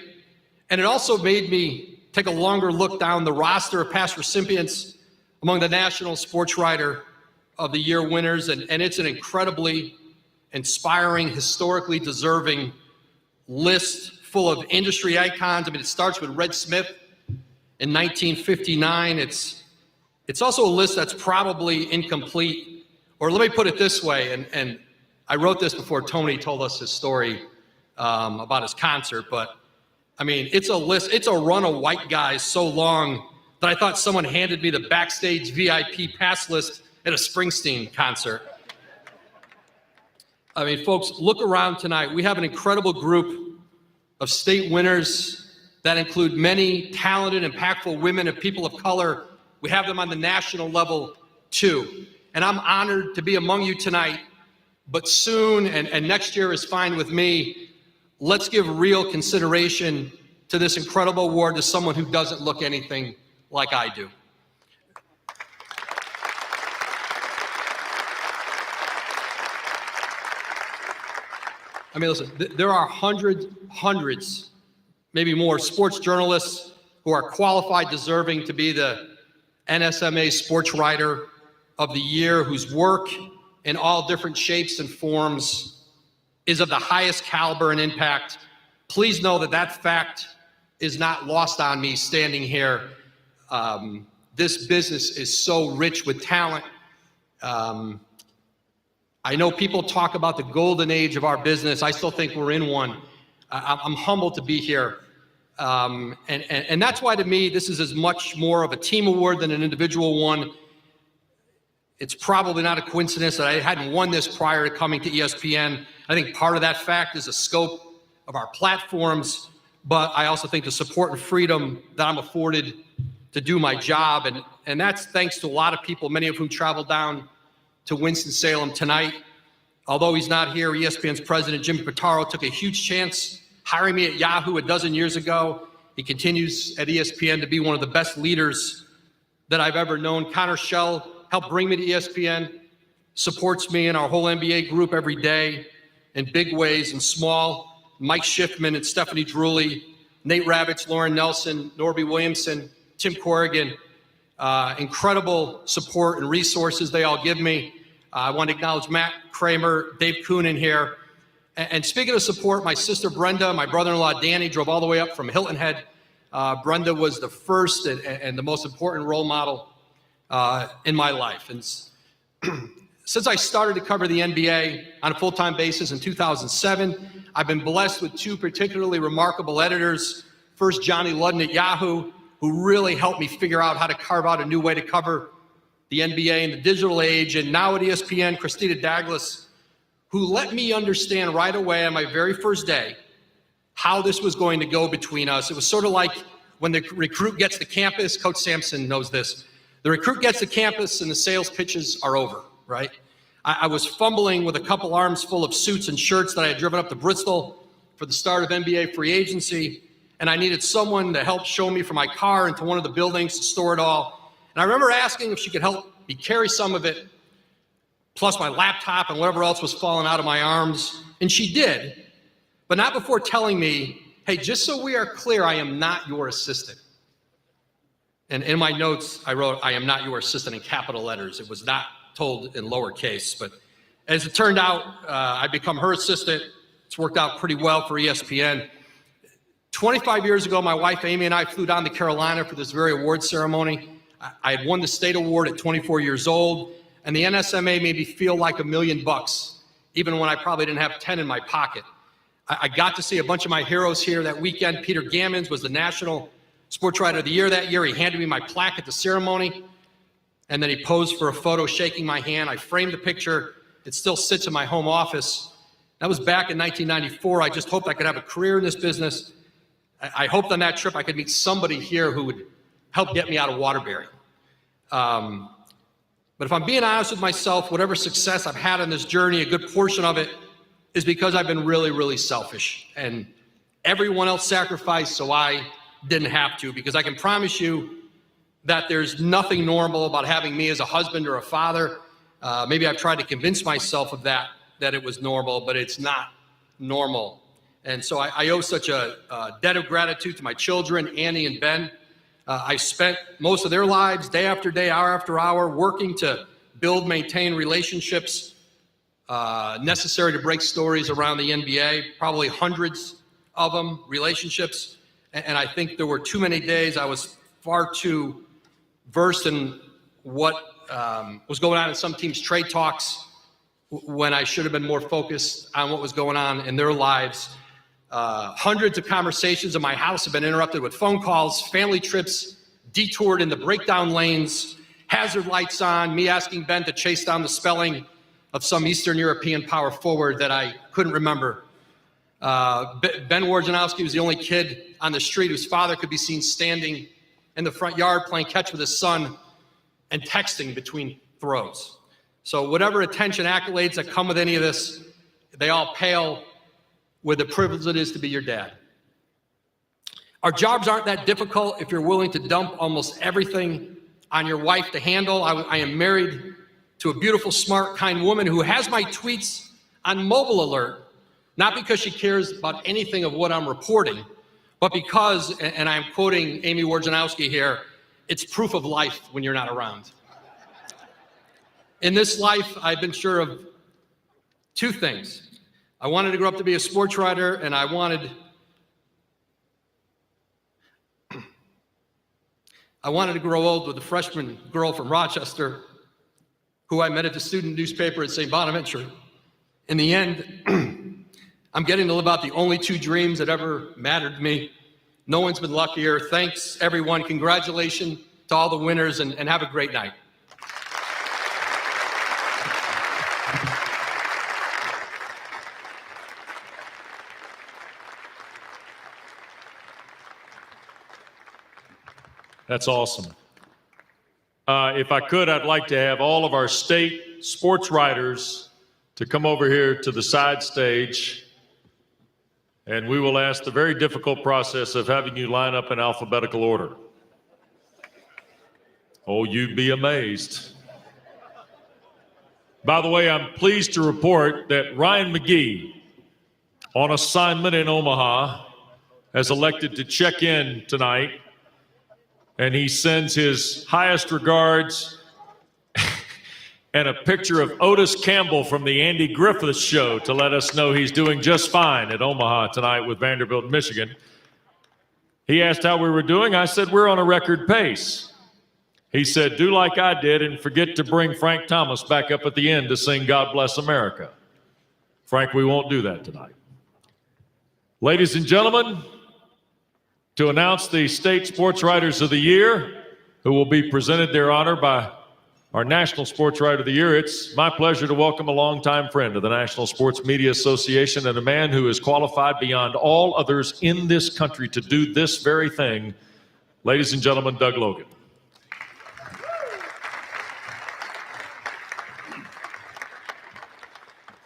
And it also made me take a longer look down the roster of past recipients among the National Sports Writer of the Year winners, and it's an incredibly inspiring, historically deserving list full of industry icons. I mean, it starts with Red Smith in 1959. It's also a list that's probably incomplete. Or let me put it this way, and I wrote this before Tony told us his story about his concert, but I mean, it's a list, it's a run of white guys so long that I thought someone handed me the backstage VIP pass list at a Springsteen concert. I mean, folks, look around tonight. We have an incredible group of state winners that include many talented, impactful women and people of color. We have them on the national level, too. and I'm honored to be among you tonight. But soon, and next year is fine with me, let's give real consideration to this incredible award to someone who doesn't look anything like I do. I mean, listen, there are hundreds, maybe more sports journalists who are qualified, deserving to be the NSMA Sports Writer of the Year, whose work in all different shapes and forms is of the highest caliber and impact. Please know that that fact is not lost on me standing here. This business is so rich with talent. I know people talk about the golden age of our business. I still think we're in one. I'm humbled to be here. And that's why, to me, this is as much more of a team award than an individual one. It's probably not a coincidence that I hadn't won this prior to coming to ESPN. I think part of that fact is the scope of our platforms, but I also think the support and freedom that I'm afforded to do my job. And that's thanks to a lot of people, many of whom traveled down to Winston-Salem tonight. Although he's not here, ESPN's president, Jim Pitaro, took a huge chance hiring me at Yahoo a dozen years ago. He continues at ESPN to be one of the best leaders that I've ever known. Connor Schell helped bring me to ESPN, supports me and our whole NBA group every day in big ways and small. Mike Schiffman and Stephanie Drulli, Nate Ravitch, Lauren Nelson, Norby Williamson, Tim Corrigan, incredible support and resources they all give me. I want to acknowledge Matt Kramer, Dave Coonan here. And speaking of support, my sister Brenda, my brother-in-law Danny drove all the way up from Hilton Head. Brenda was the first and the most important role model in my life. And since I started to cover the NBA on a full-time basis in 2007, I've been blessed with two particularly remarkable editors. First, Johnny Ludden at Yahoo, who really helped me figure out how to carve out a new way to cover the NBA in the digital age. And now at ESPN, Christina Douglas, who let me understand right away on my very first day how this was going to go between us. It was sort of like when the recruit gets to campus. Coach Sampson knows this. The recruit gets to campus and the sales pitches are over, right? I was fumbling with a couple arms full of suits and shirts that I had driven up to Bristol for the start of NBA free agency, and I needed someone to help show me from my car into one of the buildings to store it all. And I remember asking if she could help me carry some of it, plus my laptop and whatever else was falling out of my arms, and she did, but not before telling me, hey, just so we are clear, I am not your assistant. And in my notes, I wrote, I am not your assistant in capital letters. It was not told in lowercase, but as it turned out, I've become her assistant. It's worked out pretty well for ESPN. 25 years ago, my wife Amy and I flew down to Carolina for this very award ceremony. I had won the state award at 24 years old, and the NSMA made me feel like $1 million, even when I probably didn't have 10 in my pocket. I got to see a bunch of my heroes here that weekend. Peter Gammons was the National Sports Writer of the Year that year. He handed me my plaque at the ceremony, and then he posed for a photo shaking my hand. I framed the picture. It still sits in my home office. That was back in 1994. I just hoped I could have a career in this business. I hoped on that trip I could meet somebody here who would help get me out of Waterbury. But if I'm being honest with myself, whatever success I've had on this journey, a good portion of it is because I've been really, really selfish. And everyone else sacrificed, so I didn't have to, because I can promise you that there's nothing normal about having me as a husband or a father. Maybe I've tried to convince myself of that it was normal, but it's not normal. And so I owe such a debt of gratitude to my children, Annie and Ben. I spent most of their lives, day after day, hour after hour, working to build, maintain relationships necessary to break stories around the NBA, probably hundreds of them, relationships. And I think there were too many days I was far too versed in what was going on in some teams' trade talks when I should have been more focused on what was going on in their lives. Hundreds of conversations in my house have been interrupted with phone calls, family trips detoured in the breakdown lanes, hazard lights on, me asking Ben to chase down the spelling of some Eastern European power forward that I couldn't remember. Ben Wojnarowski was the only kid on the street whose father could be seen standing in the front yard playing catch with his son and texting between throws. So whatever attention, accolades that come with any of this, they all pale with the privilege it is to be your dad. Our jobs aren't that difficult if you're willing to dump almost everything on your wife to handle. I am married to a beautiful, smart, kind woman who has my tweets on mobile alert, not because she cares about anything of what I'm reporting, but because, and I'm quoting Amy Wojnarowski here, it's proof of life when you're not around. In this life, I've been sure of two things. I wanted to grow up to be a sports writer, and I wanted to grow old with a freshman girl from Rochester who I met at the student newspaper at St. Bonaventure. In the end, I'm getting to live out the only two dreams that ever mattered to me. No one's been luckier. Thanks, everyone. Congratulations to all the winners, and have a great night. That's awesome. If I could, I'd like to have all of our state sports writers to come over here to the side stage, and we will ask the very difficult process of having you line up in alphabetical order. Oh, you'd be amazed. By the way, I'm pleased to report that Ryan McGee, on assignment in Omaha, has elected to check in tonight, and he sends his highest regards and a picture of Otis Campbell from the Andy Griffith Show to let us know he's doing just fine at Omaha tonight with Vanderbilt, Michigan. He asked how we were doing. I said, we're on a record pace. He said, do like I did and forget to bring Frank Thomas back up at the end to sing God Bless America. Frank, we won't do that tonight. Ladies and gentlemen, to announce the State Sports Writers of the Year, who will be presented their honor by our National Sports Writer of the Year, it's my pleasure to welcome a longtime friend of the National Sports Media Association and a man who is qualified beyond all others in this country to do this very thing. Ladies and gentlemen, Doug Logan.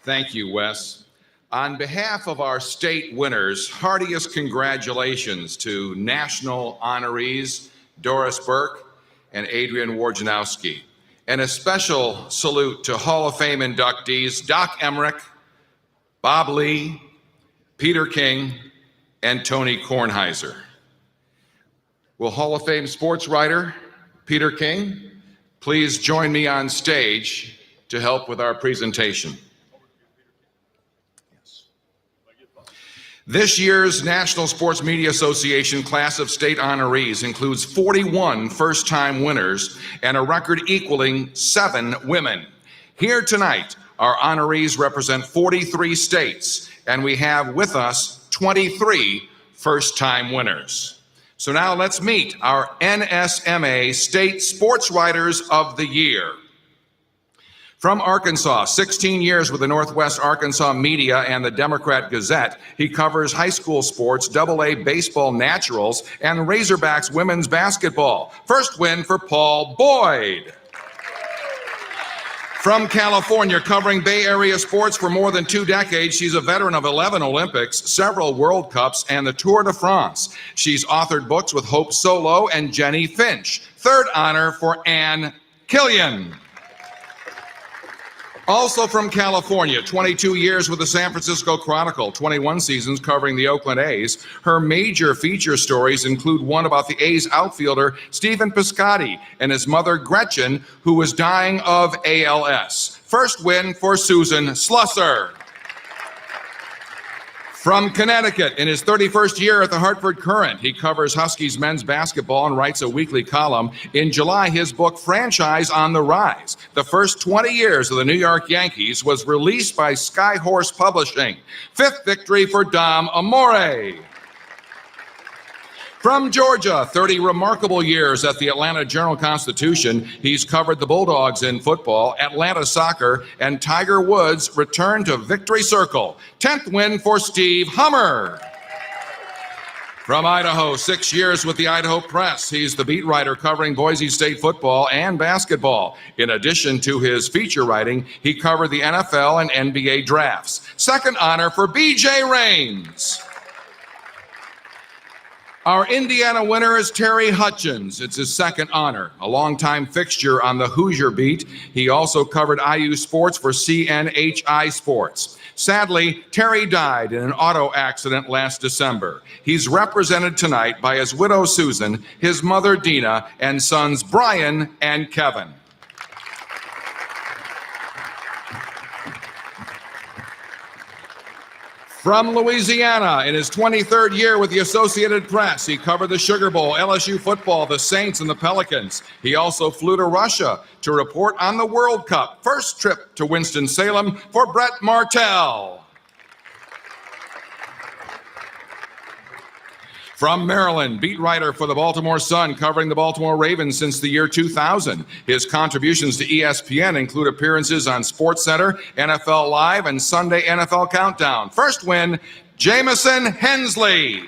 Thank you, Wes. On behalf of our state winners, heartiest congratulations to national honorees Doris Burke and Adrian Wojnarowski. And a special salute to Hall of Fame inductees Doc Emmerich, Bob Lee, Peter King, and Tony Kornheiser. Will Hall of Fame sports writer Peter King please join me on stage to help with our presentation? This year's National Sports Media Association class of state honorees includes 41 first-time winners and a record equaling 7 women. Here tonight, our honorees represent 43 states, and we have with us 23 first-time winners. So now let's meet our NSMA State Sports Writers of the Year. From Arkansas, 16 years with the Northwest Arkansas Media and the Democrat Gazette, he covers high school sports, AA baseball naturals, and Razorbacks women's basketball. First win for Paul Boyd. From California, covering Bay Area sports for more than 2 decades, she's a veteran of 11 Olympics, several World Cups, and the Tour de France. She's authored books with Hope Solo and Jenny Finch. Third honor for Ann Killian. Also from California, 22 years with the San Francisco Chronicle, 21 seasons covering the Oakland A's. Her major feature stories include one about the A's outfielder Stephen Piscotty and his mother Gretchen, who was dying of ALS. First win for Susan Slusser. From Connecticut, in his 31st year at the Hartford Courant, he covers Huskies men's basketball and writes a weekly column. In July, his book, Franchise on the Rise, the first 20 years of the New York Yankees, was released by Skyhorse Publishing. 5th victory for Dom Amore. From Georgia, 30 remarkable years at the Atlanta Journal-Constitution, he's covered the Bulldogs in football, Atlanta soccer, and Tiger Woods' return to Victory Circle. 10th win for Steve Hummer. From Idaho, 6 years with the Idaho Press. He's the beat writer covering Boise State football and basketball. In addition to his feature writing, he covered the NFL and NBA drafts. Second honor for BJ Rains. Our Indiana winner is Terry Hutchins. It's his second honor. A longtime fixture on the Hoosier beat, he also covered IU sports for CNHI Sports. Sadly, Terry died in an auto accident last December. He's represented tonight by his widow Susan, his mother Dina, and sons Brian and Kevin. From Louisiana, in his 23rd year with the Associated Press, he covered the Sugar Bowl, LSU football, the Saints, and the Pelicans. He also flew to Russia to report on the World Cup. First trip to Winston-Salem for Brett Martell. From Maryland, beat writer for the Baltimore Sun, covering the Baltimore Ravens since the year 2000. His contributions to ESPN include appearances on SportsCenter, NFL Live, and Sunday NFL Countdown. First win, Jamison Hensley.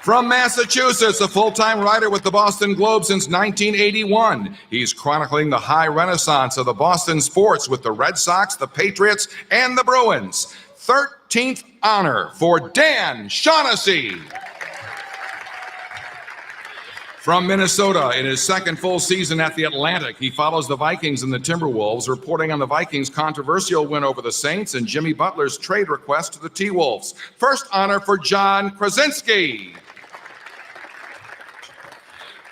From Massachusetts, a full-time writer with the Boston Globe since 1981. He's chronicling the high renaissance of the Boston sports with the Red Sox, the Patriots, and the Bruins. 13th honor for Dan Shaughnessy. From Minnesota, in his second full season at the Atlantic, he follows the Vikings and the Timberwolves, reporting on the Vikings' controversial win over the Saints and Jimmy Butler's trade request to the T-Wolves. First honor for John Krasinski.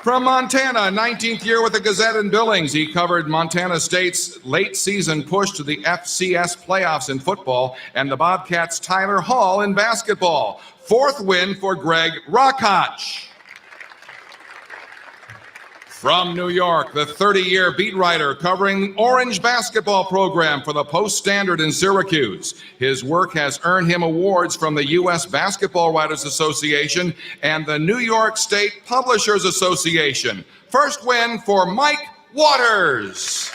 From Montana, 19th year with the Gazette and Billings, he covered Montana State's late season push to the FCS playoffs in football and the Bobcats' Tyler Hall in basketball. Fourth win for Greg Rockach. From New York, the 30-year beat writer covering Orange basketball program for the Post-Standard in Syracuse. His work has earned him awards from the U.S. Basketball Writers Association and the New York State Publishers Association. First win for Mike Waters.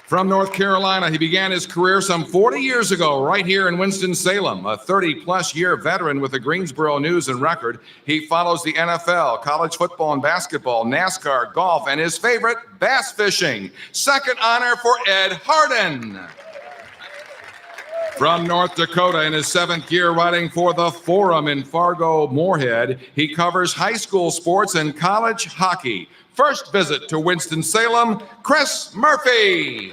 From North Carolina, he began his career some 40 years ago right here in Winston-Salem. A 30-plus year veteran with the Greensboro News and Record, he follows the NFL, college football and basketball, NASCAR, golf, and his favorite, bass fishing. Second honor for Ed Harden. From North Dakota, in his 7th year writing for the Forum in Fargo-Moorhead, he covers high school sports and college hockey. First visit to Winston-Salem, Chris Murphy.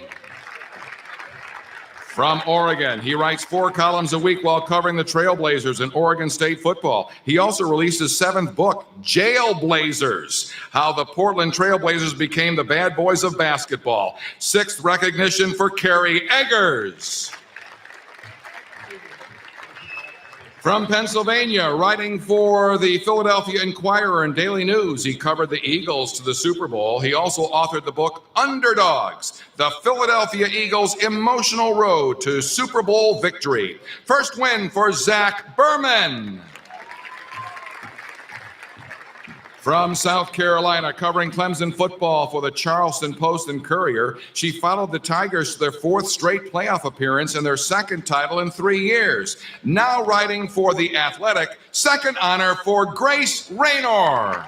From Oregon, he writes 4 columns a week while covering the Trailblazers and Oregon State football. He also released his 7th book, Jailblazers, How the Portland Trailblazers Became the Bad Boys of Basketball. 6th recognition for Kerry Eggers. From Pennsylvania, writing for the Philadelphia Inquirer and Daily News, he covered the Eagles to the Super Bowl. He also authored the book Underdogs, the Philadelphia Eagles' emotional road to Super Bowl victory. First win for Zach Berman. From South Carolina, covering Clemson football for the Charleston Post and Courier, she followed the Tigers to their 4th straight playoff appearance and their 2nd title in 3 years. Now writing for The Athletic, second honor for Grace Raynor.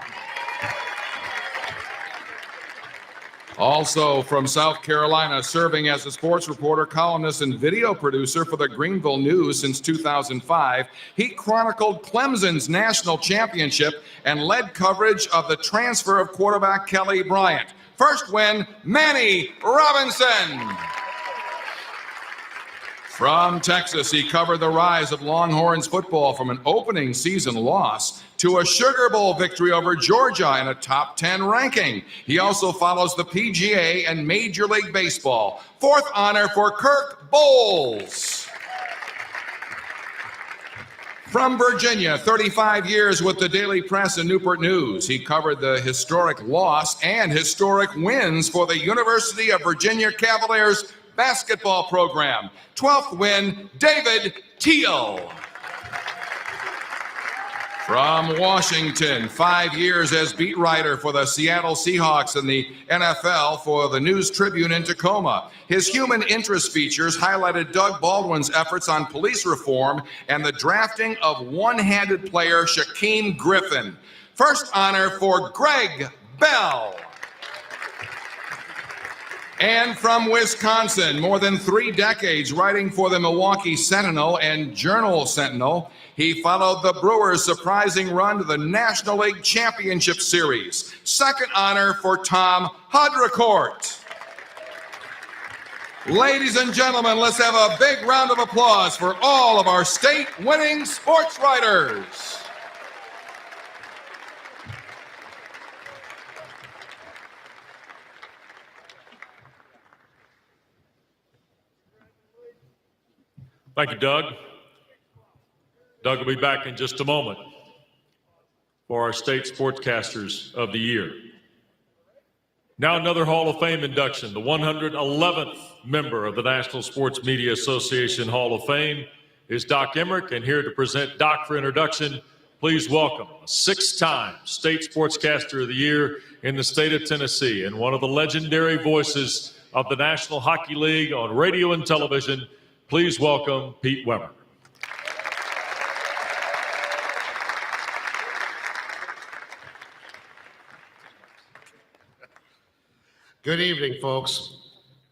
Also from South Carolina, serving as a sports reporter, columnist, and video producer for the Greenville News since 2005, he chronicled Clemson's national championship and led coverage of the transfer of quarterback Kelly Bryant. First win, Manny Robinson. From Texas, he covered the rise of Longhorns football from an opening season loss to a Sugar Bowl victory over Georgia in a top 10 ranking. He also follows the PGA and Major League Baseball. 4th honor for Kirk Bowles. From Virginia, 35 years with the Daily Press and Newport News. He covered the historic loss and historic wins for the University of Virginia Cavaliers basketball program. 12th win, David Teal. From Washington, 5 years as beat writer for the Seattle Seahawks and the NFL for the News Tribune in Tacoma. His human interest features highlighted Doug Baldwin's efforts on police reform and the drafting of one-handed player Shaquem Griffin. First honor for Greg Bell. And from Wisconsin, more than 3 decades writing for the Milwaukee Sentinel and Journal-Sentinel, he followed the Brewers' surprising run to the National League Championship Series. Second honor for Tom Haudricourt. Ladies and gentlemen, let's have a big round of applause for all of our state-winning sports writers. Thank you, Doug. Doug will be back in just a moment for our State Sportscasters of the Year. Now another Hall of Fame induction, the 111th member of the National Sports Media Association Hall of Fame is Doc Emmerich, and here to present Doc for introduction, please welcome a 6-time State Sportscaster of the Year in the state of Tennessee and one of the legendary voices of the National Hockey League on radio and television. Please welcome Pete Weber. Good evening, folks.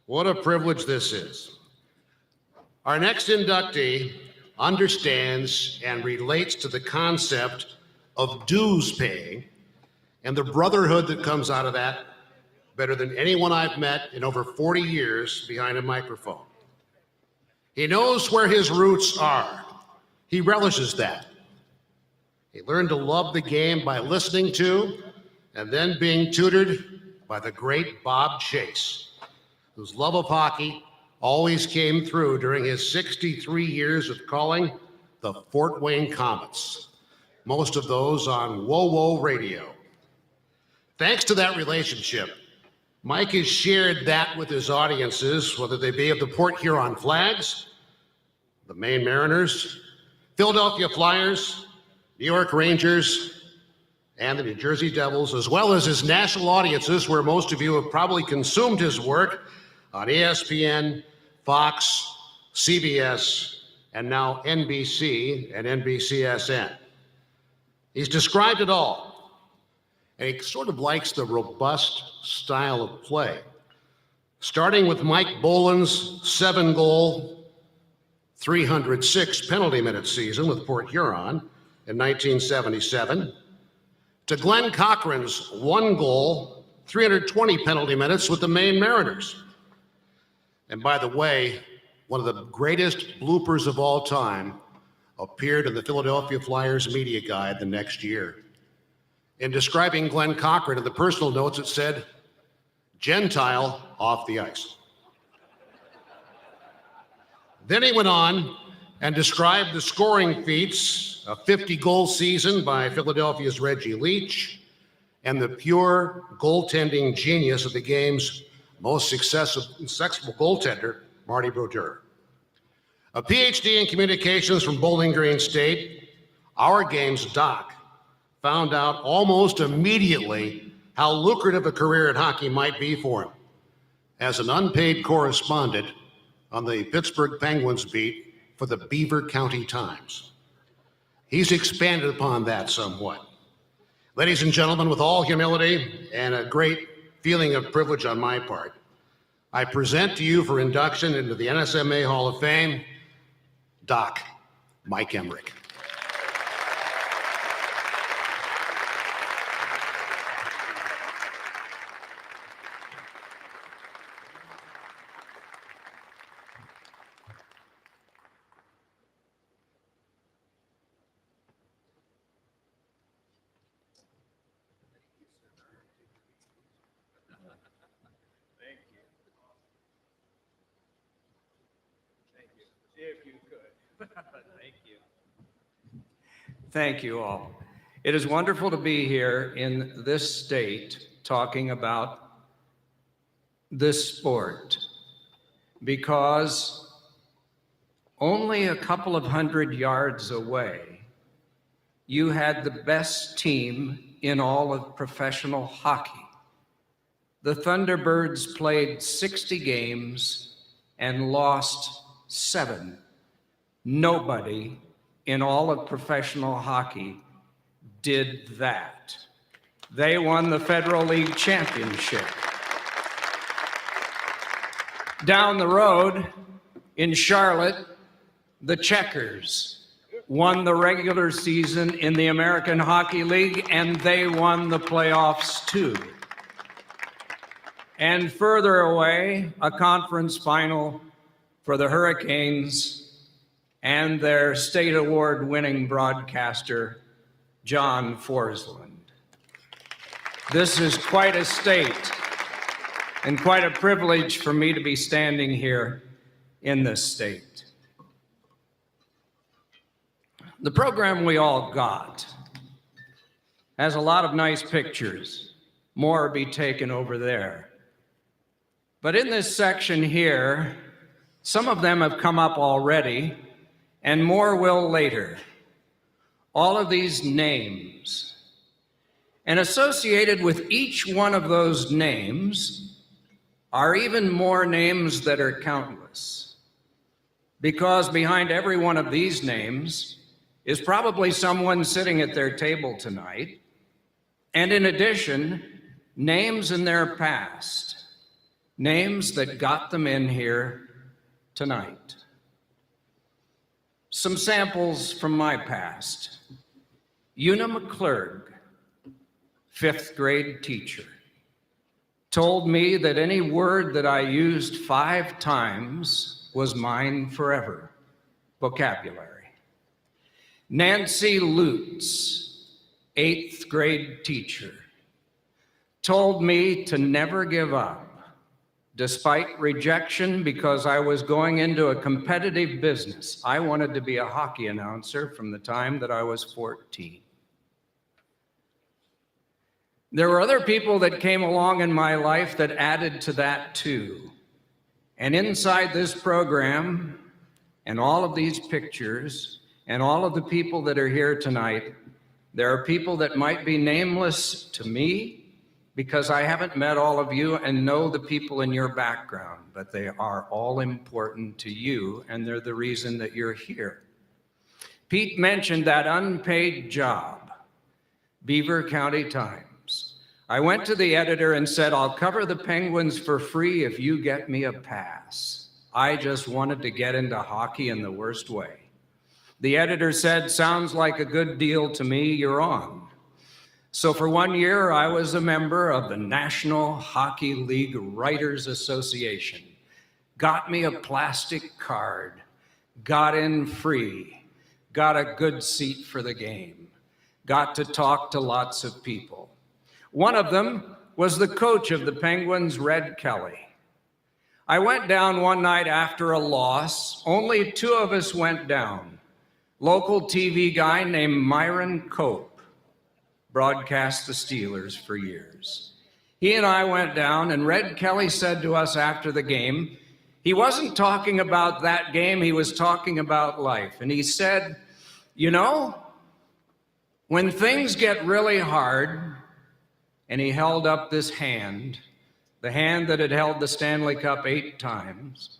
What a privilege this is. Our next inductee understands and relates to the concept of dues paying and the brotherhood that comes out of that better than anyone I've met in over 40 years behind a microphone. He knows where his roots are. He relishes that. He learned to love the game by listening to and then being tutored by the great Bob Chase, whose love of hockey always came through during his 63 years of calling the Fort Wayne Comets, most of those on Whoa Radio. Thanks to that relationship, Mike has shared that with his audiences, whether they be of the Port Huron Flags, the Maine Mariners, Philadelphia Flyers, New York Rangers, and the New Jersey Devils, as well as his national audiences, where most of you have probably consumed his work on ESPN, Fox, CBS, and now NBC and NBCSN. He's described it all, and he sort of likes the robust style of play, starting with Mike Boland's 7-goal, 306 penalty minute season with Port Huron in 1977, to Glenn Cochran's 1-goal, 320 penalty minutes with the Maine Mariners. And by the way, one of the greatest bloopers of all time appeared in the Philadelphia Flyers media guide the next year. In describing Glenn Cochran in the personal notes, it said, "Gentile off the ice." Then he went on and described the scoring feats, a 50-goal season by Philadelphia's Reggie Leach, and the pure goaltending genius of the game's most successful goaltender, Marty Brodeur. A PhD in communications from Bowling Green State, our game's doc found out almost immediately how lucrative a career in hockey might be for him as an unpaid correspondent on the Pittsburgh Penguins beat for the Beaver County Times. He's expanded upon that somewhat. Ladies and gentlemen, with all humility and a great feeling of privilege on my part, I present to you for induction into the NSMA Hall of Fame, Doc Mike Emmerich. Thank you all. It is wonderful to be here in this state talking about this sport because only a couple of hundred yards away, you had the best team in all of professional hockey. The Thunderbirds played 60 games and lost 7. Nobody in all of professional hockey did that. They won the Federal League Championship. Down the road in Charlotte, the Checkers won the regular season in the American Hockey League, and they won the playoffs too. And further away, a conference final for the Hurricanes and their state award winning broadcaster, John Forsland. This is quite a state and quite a privilege for me to be standing here in this state. The program we all got has a lot of nice pictures. More will be taken over there. But in this section here, some of them have come up already, and more will later. All of these names. And associated with each one of those names are even more names that are countless. Because behind every one of these names is probably someone sitting at their table tonight, and in addition, names in their past. Names that got them in here tonight. Some samples from my past. Una McClurg, 5th grade teacher, told me that any word that I used 5 times was mine forever. Vocabulary. Nancy Lutz, 8th grade teacher, told me to never give up, despite rejection because I was going into a competitive business. I wanted to be a hockey announcer from the time that I was 14. There were other people that came along in my life that added to that too. And inside this program, and all of these pictures, and all of the people that are here tonight, there are people that might be nameless to me, because I haven't met all of you and know the people in your background, but they are all important to you, and they're the reason that you're here. Pete mentioned that unpaid job, Beaver County Times. I went to the editor and said, I'll cover the Penguins for free if you get me a pass. I just wanted to get into hockey in the worst way. The editor said, sounds like a good deal to me, you're on. So for 1 year, I was a member of the National Hockey League Writers Association. Got me a plastic card, got in free, got a good seat for the game, got to talk to lots of people. One of them was the coach of the Penguins, Red Kelly. I went down one night after a loss. Only 2 of us went down. Local TV guy named Myron Cope broadcast the Steelers for years. He and I went down, and Red Kelly said to us after the game, he wasn't talking about that game, he was talking about life. And he said, you know, when things get really hard, and he held up this hand, the hand that had held the Stanley Cup 8 times,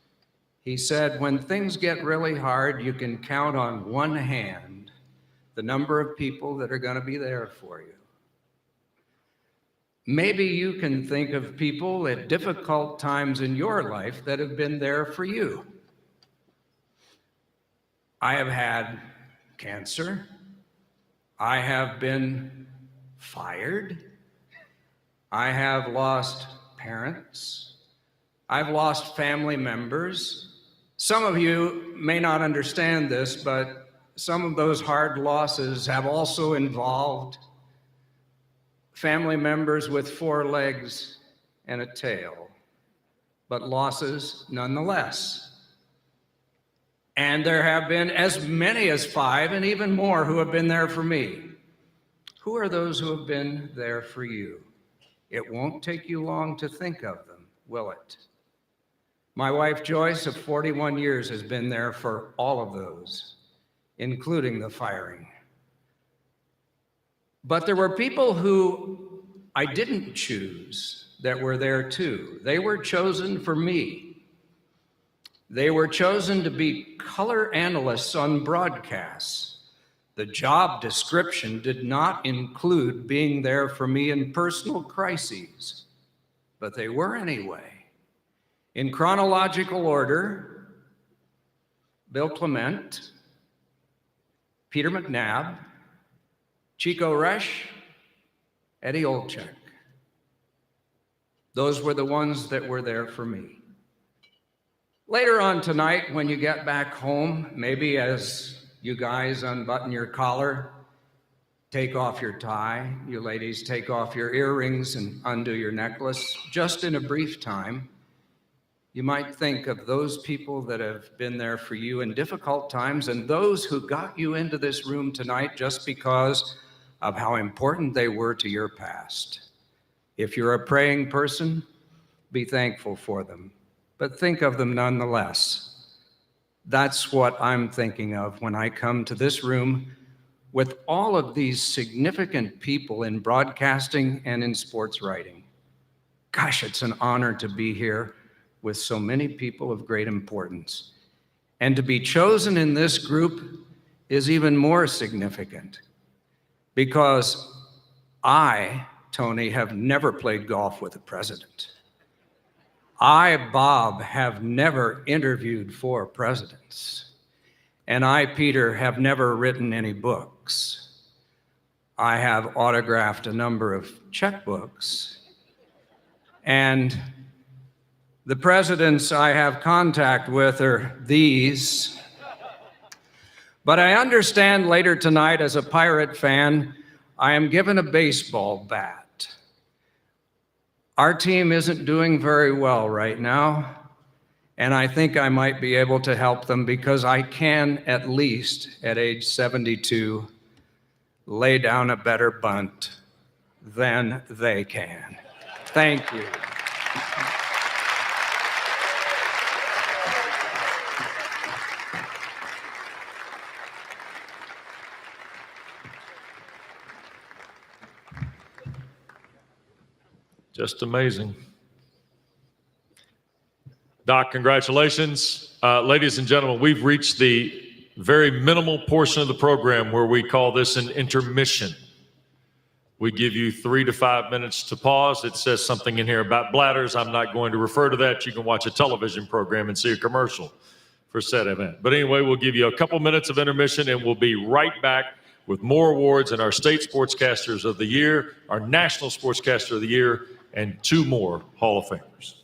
he said, when things get really hard, you can count on one hand the number of people that are going to be there for you. Maybe you can think of people at difficult times in your life that have been there for you. I have had cancer. I have been fired. I have lost parents. I've lost family members. Some of you may not understand this, but some of those hard losses have also involved family members with 4 legs and a tail, but losses nonetheless. And there have been as many as 5 and even more who have been there for me. Who are those who have been there for you? It won't take you long to think of them, will it? My wife, Joyce, of 41 years, has been there for all of those, including the firing. But there were people who I didn't choose that were there too. They were chosen for me. They were chosen to be color analysts on broadcasts. The job description did not include being there for me in personal crises, but they were anyway. In chronological order, Bill Clement, Peter McNabb, Chico Resch, Eddie Olczyk. Those were the ones that were there for me. Later on tonight, when you get back home, maybe as you guys unbutton your collar, take off your tie, you ladies take off your earrings and undo your necklace, just in a brief time, you might think of those people that have been there for you in difficult times and those who got you into this room tonight just because of how important they were to your past. If you're a praying person, be thankful for them, but think of them nonetheless. That's what I'm thinking of when I come to this room with all of these significant people in broadcasting and in sports writing. Gosh, it's an honor to be here with so many people of great importance. And to be chosen in this group is even more significant because I, Tony, have never played golf with the president. I, Bob, have never interviewed for presidents. And I, Peter, have never written any books. I have autographed a number of checkbooks. And the presidents I have contact with are these. But I understand later tonight, as a Pirate fan, I am given a baseball bat. Our team isn't doing very well right now, and I think I might be able to help them because I can, at least at age 72, lay down a better bunt than they can. Thank you. Just amazing. Doc, congratulations. Ladies and gentlemen, we've reached the very minimal portion of the program where we call this an intermission. We give you 3 to 5 minutes to pause. It says something in here about bladders. I'm not going to refer to that. You can watch a television program and see a commercial for said event. But anyway, we'll give you a couple minutes of intermission and we'll be right back with more awards and our State Sportscasters of the Year, our National Sportscaster of the Year, and 2 more Hall of Famers.